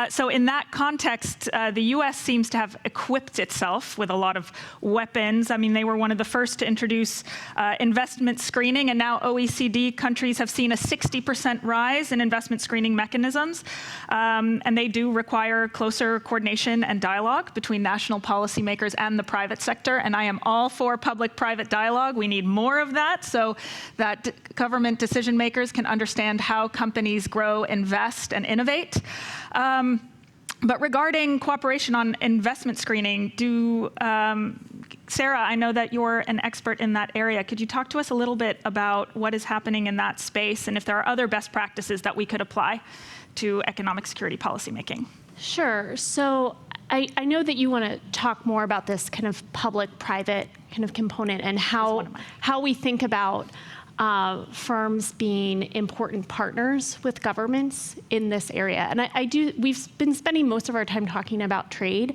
So in that context, the US seems to have equipped itself with a lot of weapons. I mean, they were one of the first to introduce investment screening, and now OECD countries have seen a 60% rise in investment screening mechanisms. And they do require closer coordination and dialogue between national policymakers and the private sector. And I am all for public-private dialogue. We need more of that so that government decision makers can understand how companies grow, invest, and innovate. But regarding cooperation on investment screening, Sarah, I know that you're an expert in that area. Could you talk to us a little bit about what is happening in that space and if there are other best practices that we could apply to economic security policymaking? Sure. So I know that you want to talk more about this kind of public-private kind of component and how we think about firms being important partners with governments in this area. And we've been spending most of our time talking about trade.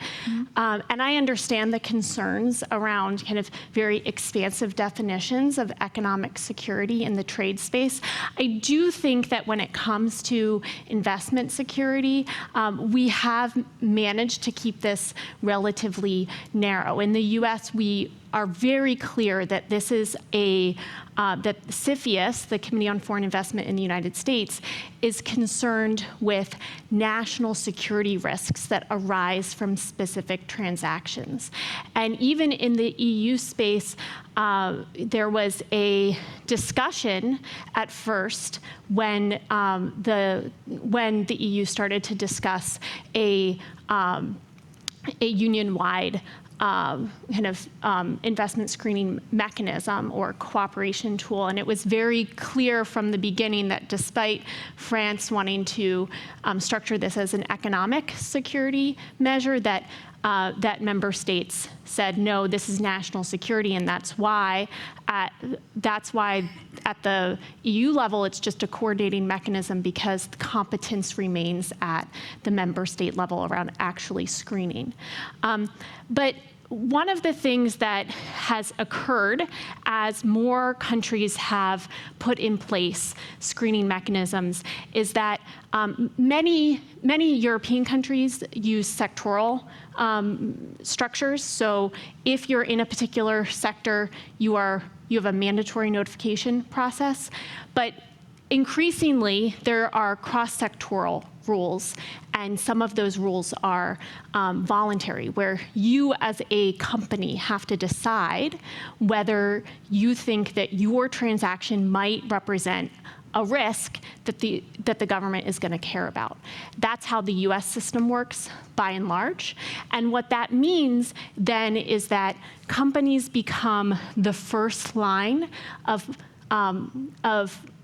And I understand the concerns around kind of very expansive definitions of economic security in the trade space. I do think that when it comes to investment security, we have managed to keep this relatively narrow. In the US, we are very clear that this is that CFIUS, the Committee on Foreign Investment in the United States, is concerned with national security risks that arise from specific transactions. And even in the EU space, there was a discussion at first when the EU started to discuss a union-wide investment screening mechanism or cooperation tool. And it was very clear from the beginning that despite France wanting to structure this as an economic security measure, that member states said, no, this is national security, and that's why at the EU level, it's just a coordinating mechanism because the competence remains at the member state level around actually screening. But one of the things that has occurred as more countries have put in place screening mechanisms is that many European countries use sectoral structures. So if you're in a particular sector, you have a mandatory notification process. But increasingly, there are cross-sectoral rules, and some of those rules are voluntary, where you as a company have to decide whether you think that your transaction might represent a risk that the government is going to care about. That's how the US system works by and large. And what that means then is that companies become the first line of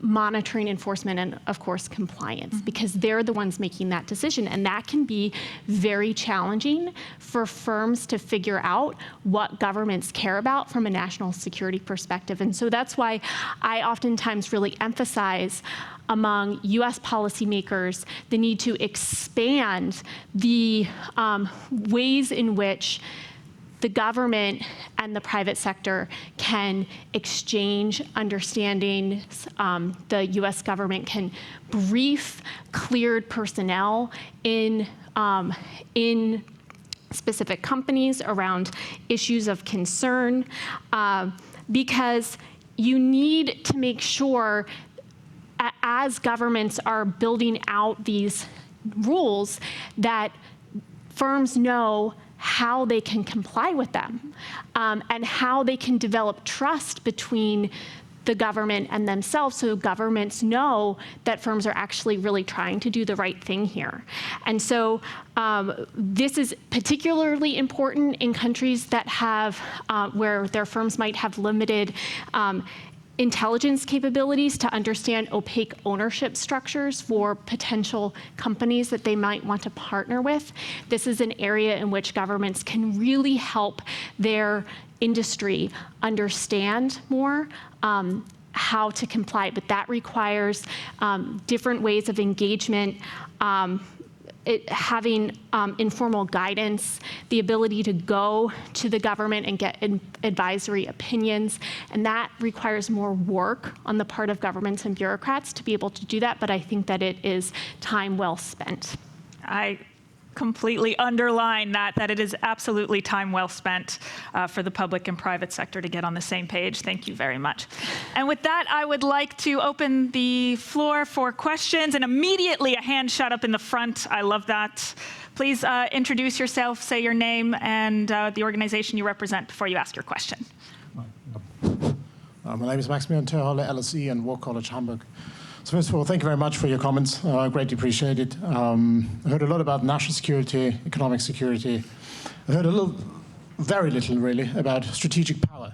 monitoring, enforcement, and of course compliance, because they're the ones making that decision. And that can be very challenging for firms to figure out what governments care about from a national security perspective. And so that's why I oftentimes really emphasize among US policymakers the need to expand the ways in which the government and the private sector can exchange understandings. The US government can brief cleared personnel in specific companies around issues of concern, because you need to make sure as governments are building out these rules that firms know how they can comply with them, and how they can develop trust between the government and themselves, so governments know that firms are actually really trying to do the right thing here. And so this is particularly important in countries that have, where their firms might have limited intelligence capabilities to understand opaque ownership structures for potential companies that they might want to partner with. This is an area in which governments can really help their industry understand more how to comply, but that requires different ways of engagement, having informal guidance, the ability to go to the government and get advisory opinions, and that requires more work on the part of governments and bureaucrats to be able to do that, but I think that it is time well spent. I completely underline that it is absolutely time well spent for the public and private sector to get on the same page. Thank you very much. And with that, I would like to open the floor for questions, and immediately a hand shot up in the front. I love that. Please introduce yourself, say your name and the organization you represent before you ask your question. My name is Maximilian Terholle, LSE and War College Hamburg. So first of all, thank you very much for your comments. I greatly appreciate it. I heard a lot about national security, economic security. I heard very little really, about strategic power.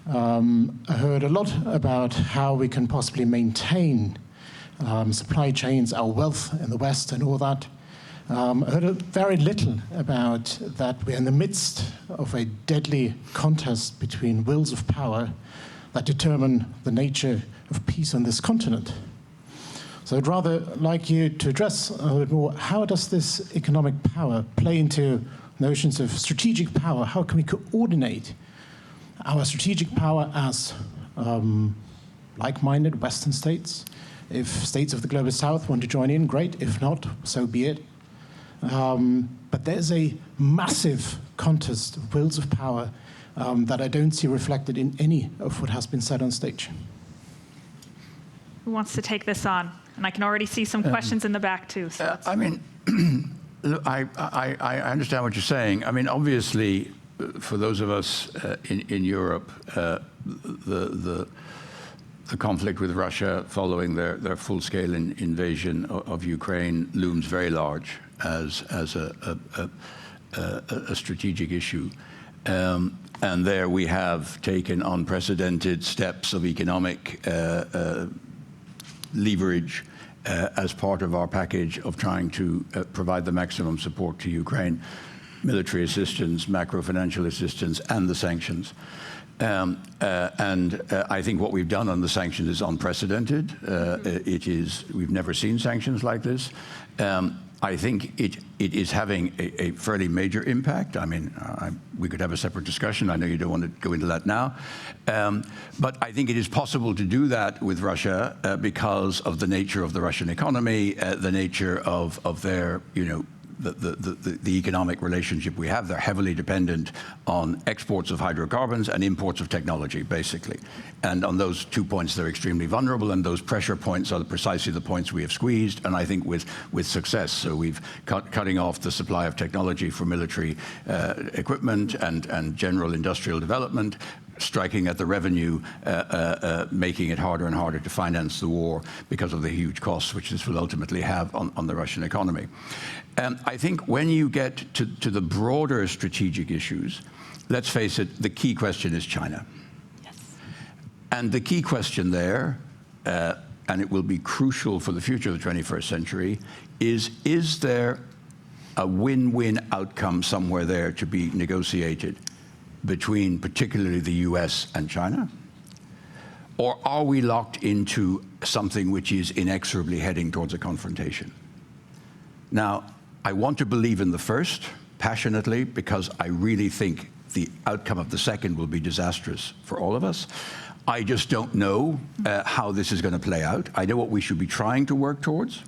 I heard a lot about how we can possibly maintain supply chains, our wealth in the West and all that. I heard very little about that we're in the midst of a deadly contest between wills of power that determine the nature of peace on this continent. So I'd rather like you to address a little bit more, how does this economic power play into notions of strategic power? How can we coordinate our strategic power as like-minded Western states? If states of the Global South want to join in, great. If not, so be it. But there's a massive contest of wills of power that I don't see reflected in any of what has been said on stage. Who wants to take this on? And I can already see some questions in the back too. So I mean, look, I understand what you're saying. I mean, obviously, for those of us in Europe, the conflict with Russia following their full-scale invasion of Ukraine looms very large as a strategic issue. And there we have taken unprecedented steps of economic leverage as part of our package of trying to provide the maximum support to Ukraine, military assistance, macro-financial assistance, and the sanctions. I think what we've done on the sanctions is unprecedented. We've never seen sanctions like this. I think it is having a fairly major impact. I mean, we could have a separate discussion. I know you don't want to go into that now. But I think it is possible to do that with Russia because of the nature of the Russian economy, the nature of their, the economic relationship we have. They're heavily dependent on exports of hydrocarbons and imports of technology, basically. And on those 2 points, they're extremely vulnerable, and those pressure points are precisely the points we have squeezed, and I think with success. So we've cutting off the supply of technology for military equipment and general industrial development, striking at the revenue, making it harder and harder to finance the war because of the huge costs which this will ultimately have on the Russian economy. I think when you get to the broader strategic issues, let's face it, the key question is China. Yes. And the key question there, and it will be crucial for the future of the 21st century, is there a win-win outcome somewhere there to be negotiated between particularly the US and China? Or are we locked into something which is inexorably heading towards a confrontation? Now, I want to believe in the first passionately because I really think the outcome of the second will be disastrous for all of us. I just don't know how this is going to play out. I know what we should be trying to work towards.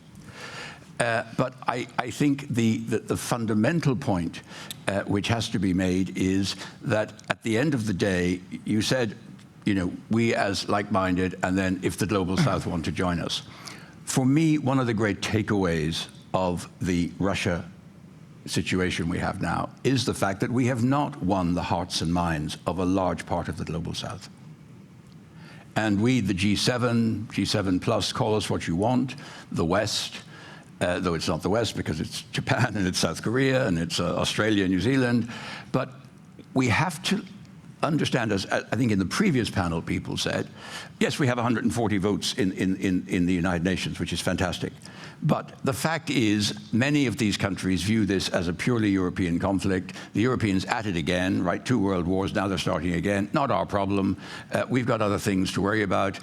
But I think the fundamental point which has to be made is that at the end of the day, you said, we as like-minded, and then if the Global South want to join us. For me, one of the great takeaways of the Russia situation we have now is the fact that we have not won the hearts and minds of a large part of the Global South. And we, the G7, G7 plus, call us what you want, the West, though it's not the West because it's Japan and it's South Korea and it's Australia and New Zealand. But we have to understand, as I think in the previous panel people said, yes, we have 140 votes in the United Nations, which is fantastic. But the fact is, many of these countries view this as a purely European conflict. The Europeans at it again, right? 2 world wars, now they're starting again. Not our problem. We've got other things to worry about.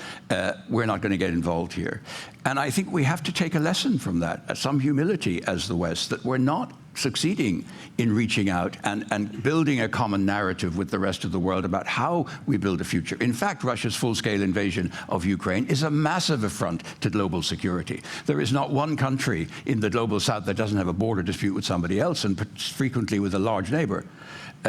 We're not going to get involved here. And I think we have to take a lesson from that, some humility as the West, that we're not succeeding in reaching out and building a common narrative with the rest of the world about how we build a future. In fact, Russia's full-scale invasion of Ukraine is a massive affront to global security. There is not one country in the global south that doesn't have a border dispute with somebody else, and frequently with a large neighbor.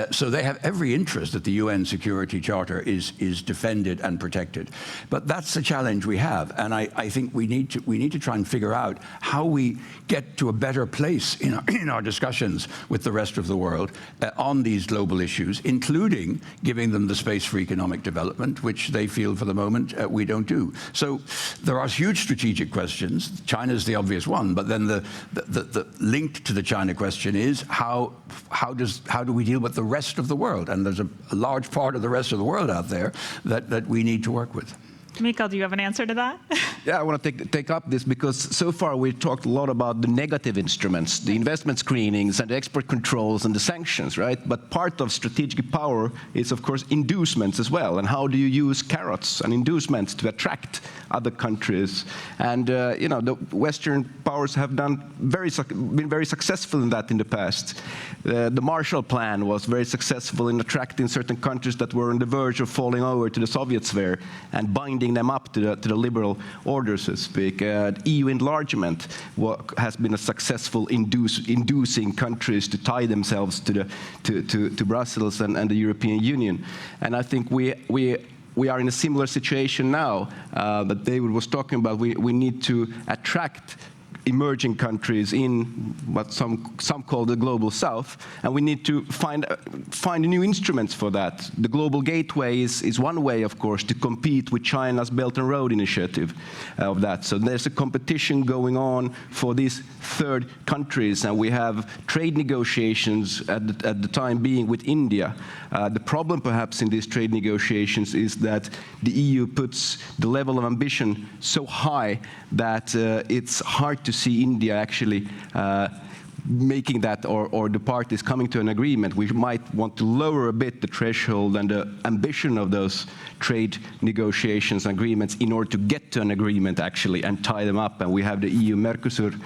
So they have every interest that the UN Security Charter is defended and protected. But that's the challenge we have, and I think we need to try and figure out how we get to a better place in our discussions with the rest of the world on these global issues, including giving them the space for economic development, which they feel for the moment we don't do. So there are huge strategic questions. China's the obvious one, but then the link to the China question is how do we deal with the rest of the world? And there's a large part of the rest of the world out there that we need to work with. Mikael, do you have an answer to that? Yeah, I want to take up this because so far we've talked a lot about the negative instruments, the investment screenings and the export controls and the sanctions, right? But part of strategic power is, of course, inducements as well. And how do you use carrots and inducements to attract other countries? And the Western powers have been very successful in that in the past. The Marshall Plan was very successful in attracting certain countries that were on the verge of falling over to the Soviet sphere and binding them up to the liberal order, so to speak. EU enlargement has been a successful inducing countries to tie themselves to Brussels and the European Union. And I think we are in a similar situation now that David was talking about. We need to attract emerging countries in what some call the global south, and we need to find new instruments for that. The Global Gateway is one way, of course, to compete with China's Belt and Road Initiative of that. So there's a competition going on for these third countries, and we have trade negotiations at the time being with India. The problem perhaps in these trade negotiations is that the EU puts the level of ambition so high that it's hard to see India actually making that, or the parties coming to an agreement. We might want to lower a bit the threshold and the ambition of those trade negotiations and agreements in order to get to an agreement actually and tie them up. And we have the EU-Mercosur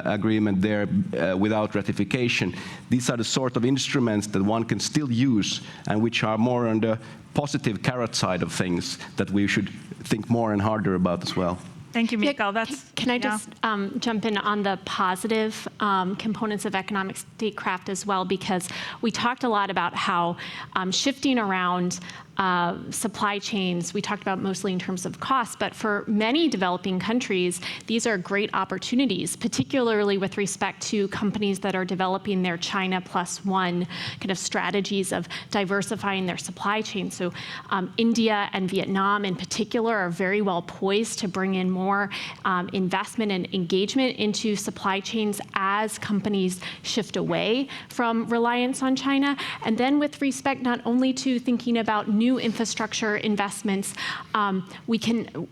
agreement there without ratification. These are the sort of instruments that one can still use and which are more on the positive carrot side of things that we should think more and harder about as well. Thank you, Mikael. Can I just jump in on the positive components of economic statecraft as well, because we talked a lot about how shifting around supply chains, we talked about mostly in terms of cost, but for many developing countries, these are great opportunities, particularly with respect to companies that are developing their China plus one kind of strategies of diversifying their supply chain. So India and Vietnam in particular are very well poised to bring in more investment and engagement into supply chains as companies shift away from reliance on China. And then with respect not only to thinking about new infrastructure investments,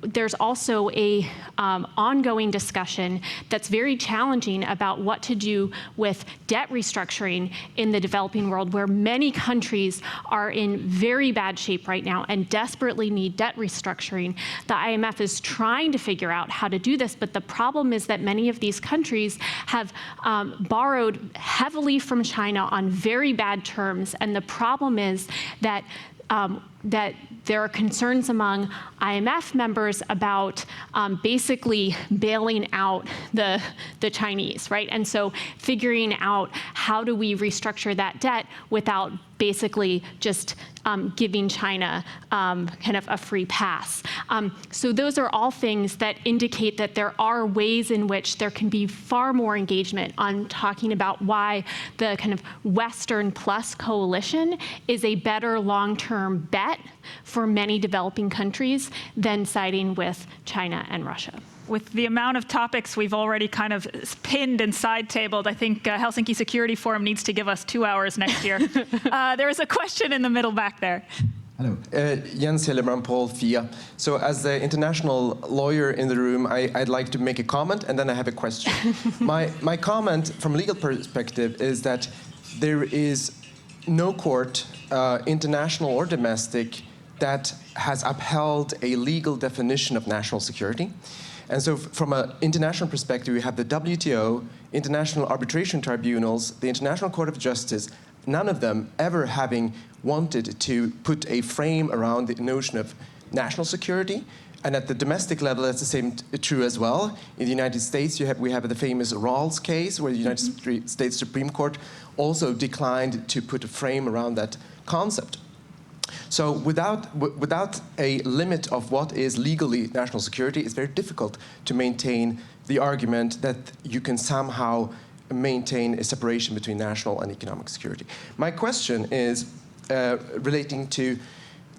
there's also a ongoing discussion that's very challenging about what to do with debt restructuring in the developing world, where many countries are in very bad shape right now and desperately need debt restructuring. The IMF is trying to figure out how to do this, but the problem is that many of these countries have borrowed heavily from China on very bad terms, and the problem is that that there are concerns among IMF members about basically bailing out the Chinese, right? And so figuring out how do we restructure that debt without basically just giving China kind of a free pass. So those are all things that indicate that there are ways in which there can be far more engagement on talking about why the kind of Western plus coalition is a better long-term bet net for many developing countries than siding with China and Russia. With the amount of topics we've already kind of pinned and side-tabled, I think Helsinki Security Forum needs to give us 2 hours next year. There is a question in the middle back there. Hello. Jens Hillebrand, Paul FIA. So as the international lawyer in the room, I'd like to make a comment, and then I have a question. My comment from a legal perspective is that there is no court, international or domestic, that has upheld a legal definition of national security. And so from an international perspective, we have the WTO, International Arbitration Tribunals, the International Court of Justice, none of them ever having wanted to put a frame around the notion of national security. And at the domestic level, that's the same true as well. In the United States, we have the famous Rawls case, where the United States Supreme Court also declined to put a frame around that concept. So without a limit of what is legally national security, it's very difficult to maintain the argument that you can somehow maintain a separation between national and economic security. My question is relating to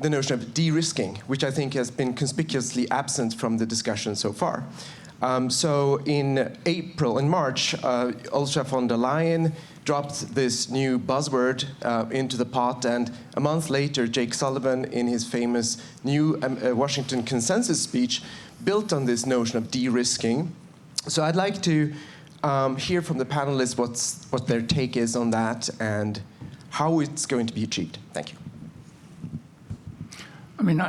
the notion of de-risking, which I think has been conspicuously absent from the discussion so far. So in March, Ursula von der Leyen dropped this new buzzword into the pot, and a month later, Jake Sullivan, in his famous new Washington Consensus speech, built on this notion of de-risking. So I'd like to hear from the panelists what their take is on that and how it's going to be achieved. Thank you. I mean,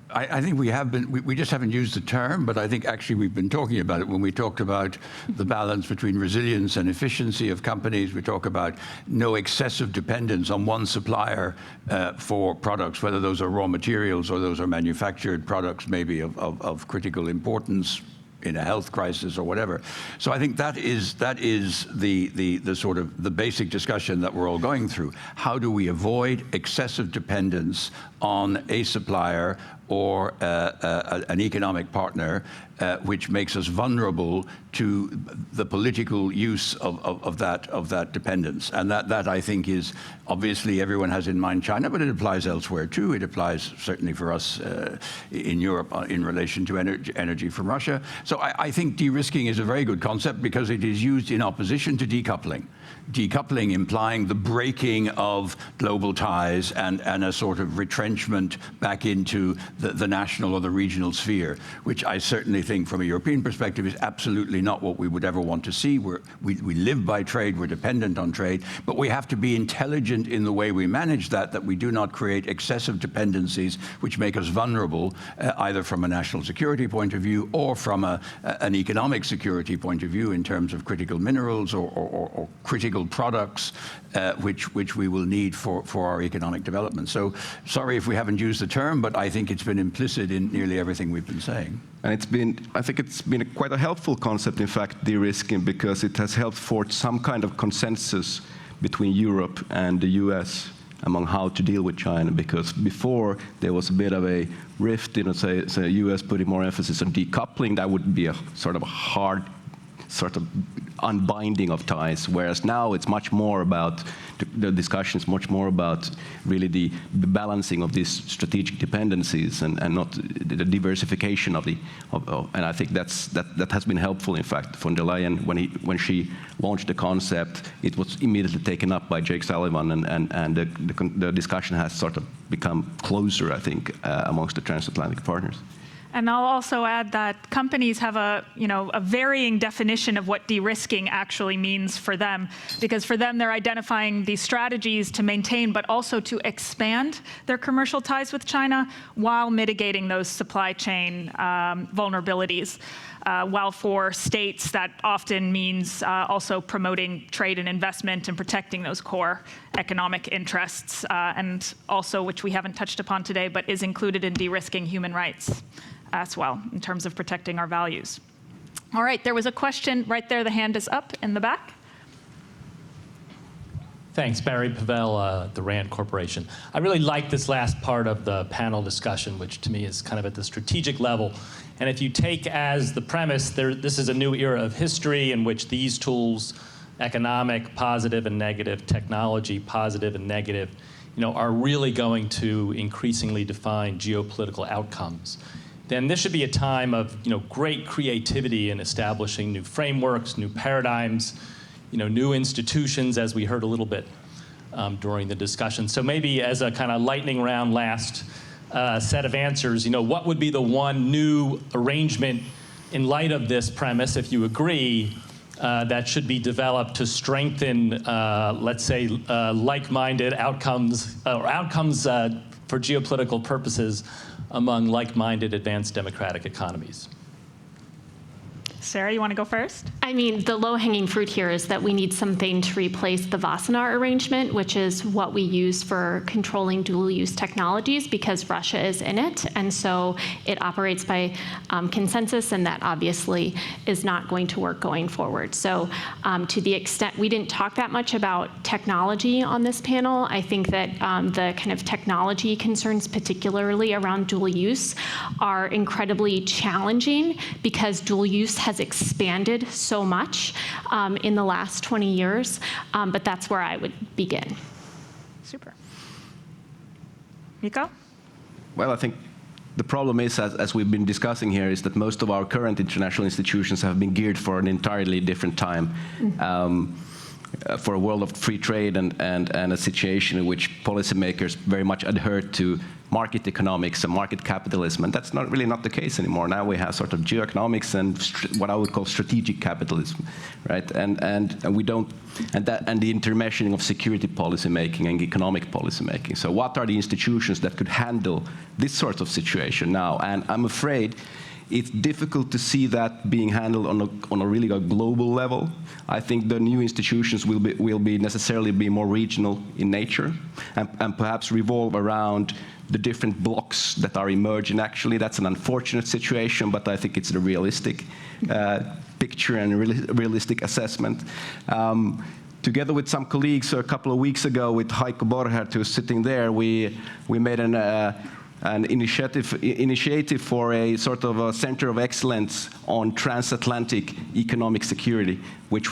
I think we just haven't used the term, but I think actually we've been talking about it when we talked about the balance between resilience and efficiency of companies. We talk about no excessive dependence on one supplier for products, whether those are raw materials or those are manufactured products maybe of critical importance in a health crisis or whatever. So I think that is the sort of the basic discussion that we're all going through. How do we avoid excessive dependence on a supplier or an economic partner, which makes us vulnerable to the political use of that dependence? And that I think is, obviously everyone has in mind China, but it applies elsewhere too. It applies certainly for us in Europe in relation to energy from Russia. So I think de-risking is a very good concept because it is used in opposition to decoupling. Decoupling implying the breaking of global ties and a sort of retrenchment back into the national or the regional sphere, which I certainly think from a European perspective is absolutely not what we would ever want to see. We live by trade, we're dependent on trade, but we have to be intelligent in the way we manage that we do not create excessive dependencies which make us vulnerable, either from a national security point of view or from an economic security point of view in terms of critical minerals or critical products which we will need for our economic development. So sorry if we haven't used the term, but I think it's been implicit in nearly everything we've been saying. And I think it's been quite a helpful concept, in fact, de-risking, because it has helped forge some kind of consensus between Europe and the US among how to deal with China, because before there was a bit of a rift, say US putting more emphasis on decoupling, that would be a sort of a hard sort of unbinding of ties, whereas now it's much more about, the discussion is much more about really the balancing of these strategic dependencies and not the diversification of and I think that has been helpful. In fact, von der Leyen, when she launched the concept, it was immediately taken up by Jake Sullivan, and the discussion has sort of become closer, I think, amongst the transatlantic partners. And I'll also add that companies have a varying definition of what de-risking actually means for them, because for them they're identifying these strategies to maintain but also to expand their commercial ties with China while mitigating those supply chain vulnerabilities. While for states that often means also promoting trade and investment and protecting those core economic interests, and also, which we haven't touched upon today, but is included in de-risking human rights as well, in terms of protecting our values. All right, there was a question right there. The hand is up in the back. Thanks, Barry Pavel, the RAND Corporation. I really like this last part of the panel discussion, which to me is kind of at the strategic level. And if you take as the premise, this is a new era of history in which these tools, economic, positive and negative, technology, positive and negative, are really going to increasingly define geopolitical outcomes, then this should be a time of great creativity in establishing new frameworks, new paradigms, new institutions, as we heard a little bit during the discussion. So maybe as a kind of lightning round last set of answers, what would be the one new arrangement in light of this premise, if you agree, that should be developed to strengthen, let's say, like-minded outcomes, or outcomes for geopolitical purposes among like-minded advanced democratic economies? Sarah, you want to go first? I mean, the low-hanging fruit here is that we need something to replace the Wassenaar arrangement, which is what we use for controlling dual-use technologies, because Russia is in it, and so it operates by consensus, and that obviously is not going to work going forward. So to the extent, we didn't talk that much about technology on this panel. I think that the kind of technology concerns, particularly around dual use, are incredibly challenging because dual use has expanded so much in the last 20 years, but that's where I would begin. Super. Miko? Well, I think the problem is, as we've been discussing here, is that most of our current international institutions have been geared for an entirely different time. For a world of free trade and a situation in which policymakers very much adhere to market economics and market capitalism, and that's really not the case anymore. Now we have sort of geoeconomics and what I would call strategic capitalism, right? And we don't, and the intermeshing of security policy making and economic policy making. So what are the institutions that could handle this sort of situation now? And I'm afraid it's difficult to see that being handled on a really global level. I think the new institutions will be necessarily be more regional in nature, and perhaps revolve around the different blocks that are emerging. Actually, that's an unfortunate situation, but I think it's a realistic picture and realistic assessment. Together with some colleagues a couple of weeks ago, with Heikko Borchert, who's sitting there, we made an initiative for a sort of a center of excellence on transatlantic economic security, which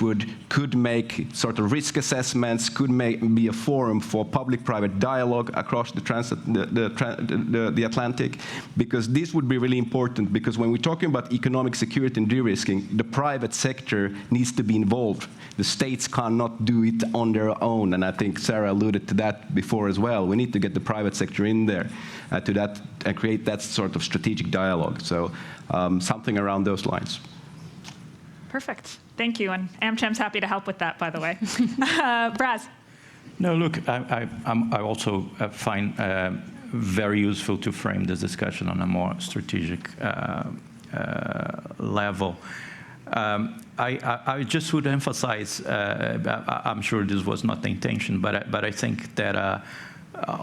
could make sort of risk assessments, could be a forum for public-private dialogue across the Atlantic, because this would be really important, because when we're talking about economic security and de-risking, the private sector needs to be involved. The states cannot do it on their own, and I think Sarah alluded to that before as well. We need to get the private sector in there to that and create that sort of strategic dialogue. So something around those lines. Perfect. Thank you. And AmCham's happy to help with that, by the way. Braz? No, look, I also find very useful to frame this discussion on a more strategic level. I just would emphasize, I'm sure this was not the intention, but I think that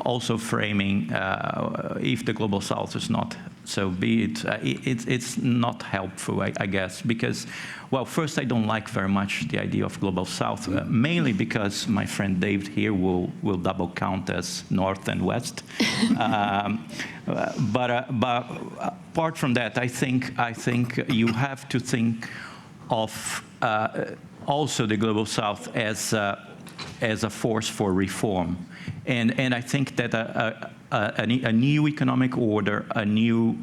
also framing, if the Global South is not, so be it, it's not helpful, I guess, because, well, first, I don't like very much the idea of Global South, mainly because my friend David here will double count as North and West. But apart from that, I think you have to think of also the Global South as a force for reform. And I think that a new economic order, a new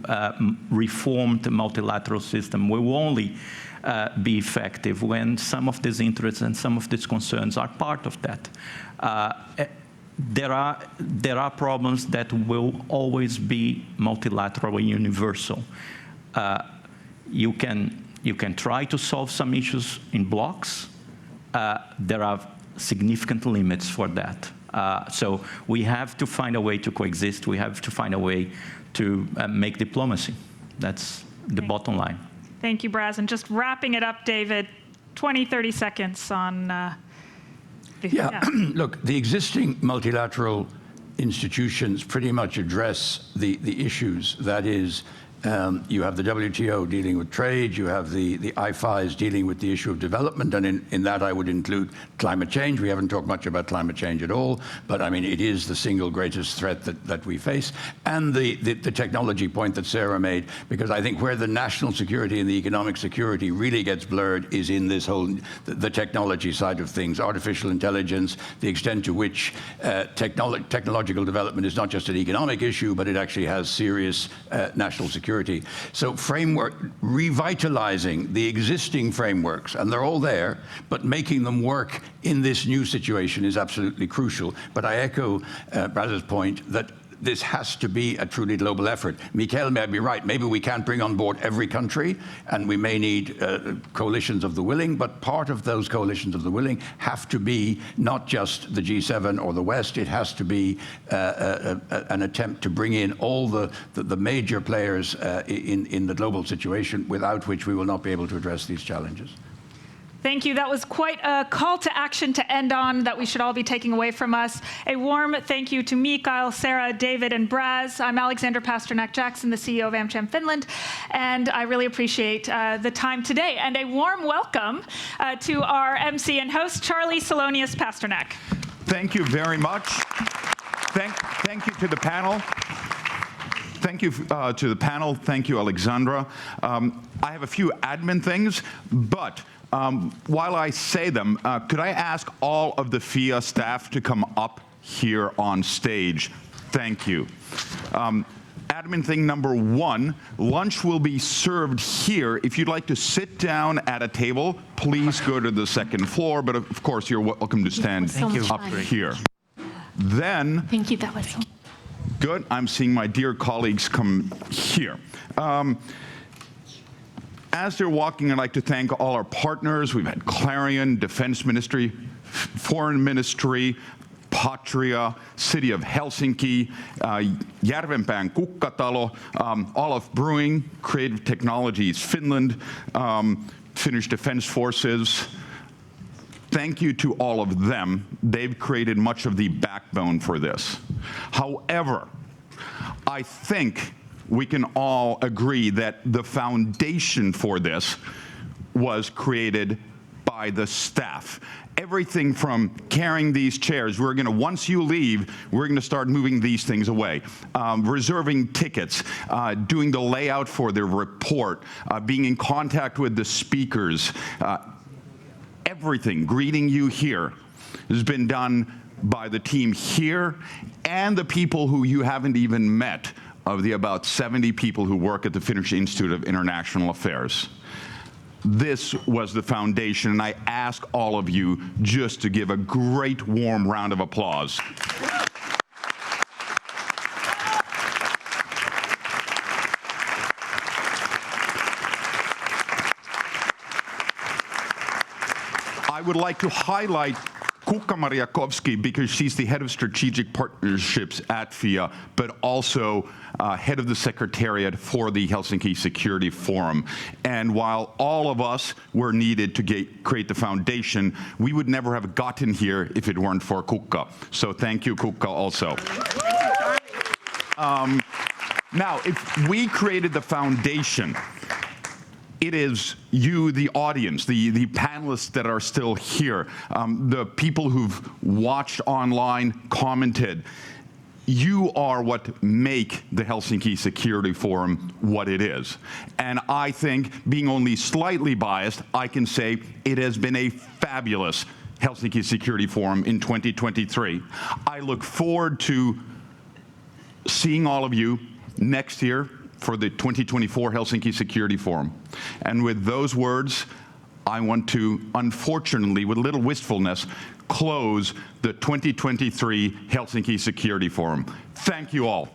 reformed multilateral system will only be effective when some of these interests and some of these concerns are part of that. There are problems that will always be multilateral and universal. You can try to solve some issues in blocks. There are significant limits for that. So we have to find a way to coexist. We have to find a way to make diplomacy. That's the bottom line. Thank you, Braz. And just wrapping it up, David, 20, 30 seconds on... Look, the existing multilateral institutions pretty much address the issues. That is, You have the WTO dealing with trade. You have the IFIs dealing with the issue of development. And in that, I would include climate change. We haven't talked much about climate change at all. But I mean, it is the single greatest threat that we face. And the technology point that Sarah made, because I think where the national security and the economic security really gets blurred is in this whole, the technology side of things, artificial intelligence, the extent to which technological development is not just an economic issue, but it actually has serious national security. So revitalizing the existing frameworks, and they're all there, but making them work in this new situation is absolutely crucial. But I echo Braz's point that this has to be a truly global effort. Mikael may be right. Maybe we can't bring on board every country, and we may need coalitions of the willing, but part of those coalitions of the willing have to be not just the G7 or the West. It has to be an attempt to bring in all the major players in the global situation, without which we will not be able to address these challenges. Thank you. That was quite a call to action to end on that we should all be taking away from us. A warm thank you to Mikael, Sarah, David, and Braz. I'm Alexandra Pasternak-Jackson, the CEO of AmCham Finland, and I really appreciate the time today. And a warm welcome to our MC and host, Charlie Salonius Pasternak. Thank you very much. Thank you to the panel. Thank you to the panel. Thank you, Alexandra. I have a few admin things, but while I say them, could I ask all of the FIA staff to come up here on stage? Thank you. Admin thing number one, lunch will be served here. If you'd like to sit down at a table, please go to the second floor, but of course you're welcome to stand up here. Then, Thank you, that was so good, I'm seeing my dear colleagues come here. As they're walking, I'd like to thank all our partners. We've had Clarion, Defense Ministry, Foreign Ministry, Patria, City of Helsinki, Järvenpään Kukkatalo, Olaf Brewing, Creative Technologies Finland, Finnish Defense Forces. Thank you to all of them. They've created much of the backbone for this. However, I think we can all agree that the foundation for this was created by the staff. Everything from carrying these chairs, once you leave, we're gonna start moving these things away. Reserving tickets, doing the layout for the report, being in contact with the speakers, everything, greeting you here, has been done by the team here and the people who you haven't even met, of the about 70 people who work at the Finnish Institute of International Affairs. This was the foundation, and I ask all of you just to give a great warm round of applause. I would like to highlight Kukka Mariakovsky because she's the head of strategic partnerships at FIA, but also head of the secretariat for the Helsinki Security Forum. And while all of us were needed to create the foundation, we would never have gotten here if it weren't for Kukka. So thank you, Kukka, also. Now, if we created the foundation, it is you, the audience, the panelists that are still here, the people who've watched online, commented. You are what make the Helsinki Security Forum what it is. And I think, being only slightly biased, I can say it has been a fabulous Helsinki Security Forum in 2023. I look forward to seeing all of you next year for the 2024 Helsinki Security Forum. And with those words, I want to, unfortunately, with a little wistfulness, close the 2023 Helsinki Security Forum. Thank you all.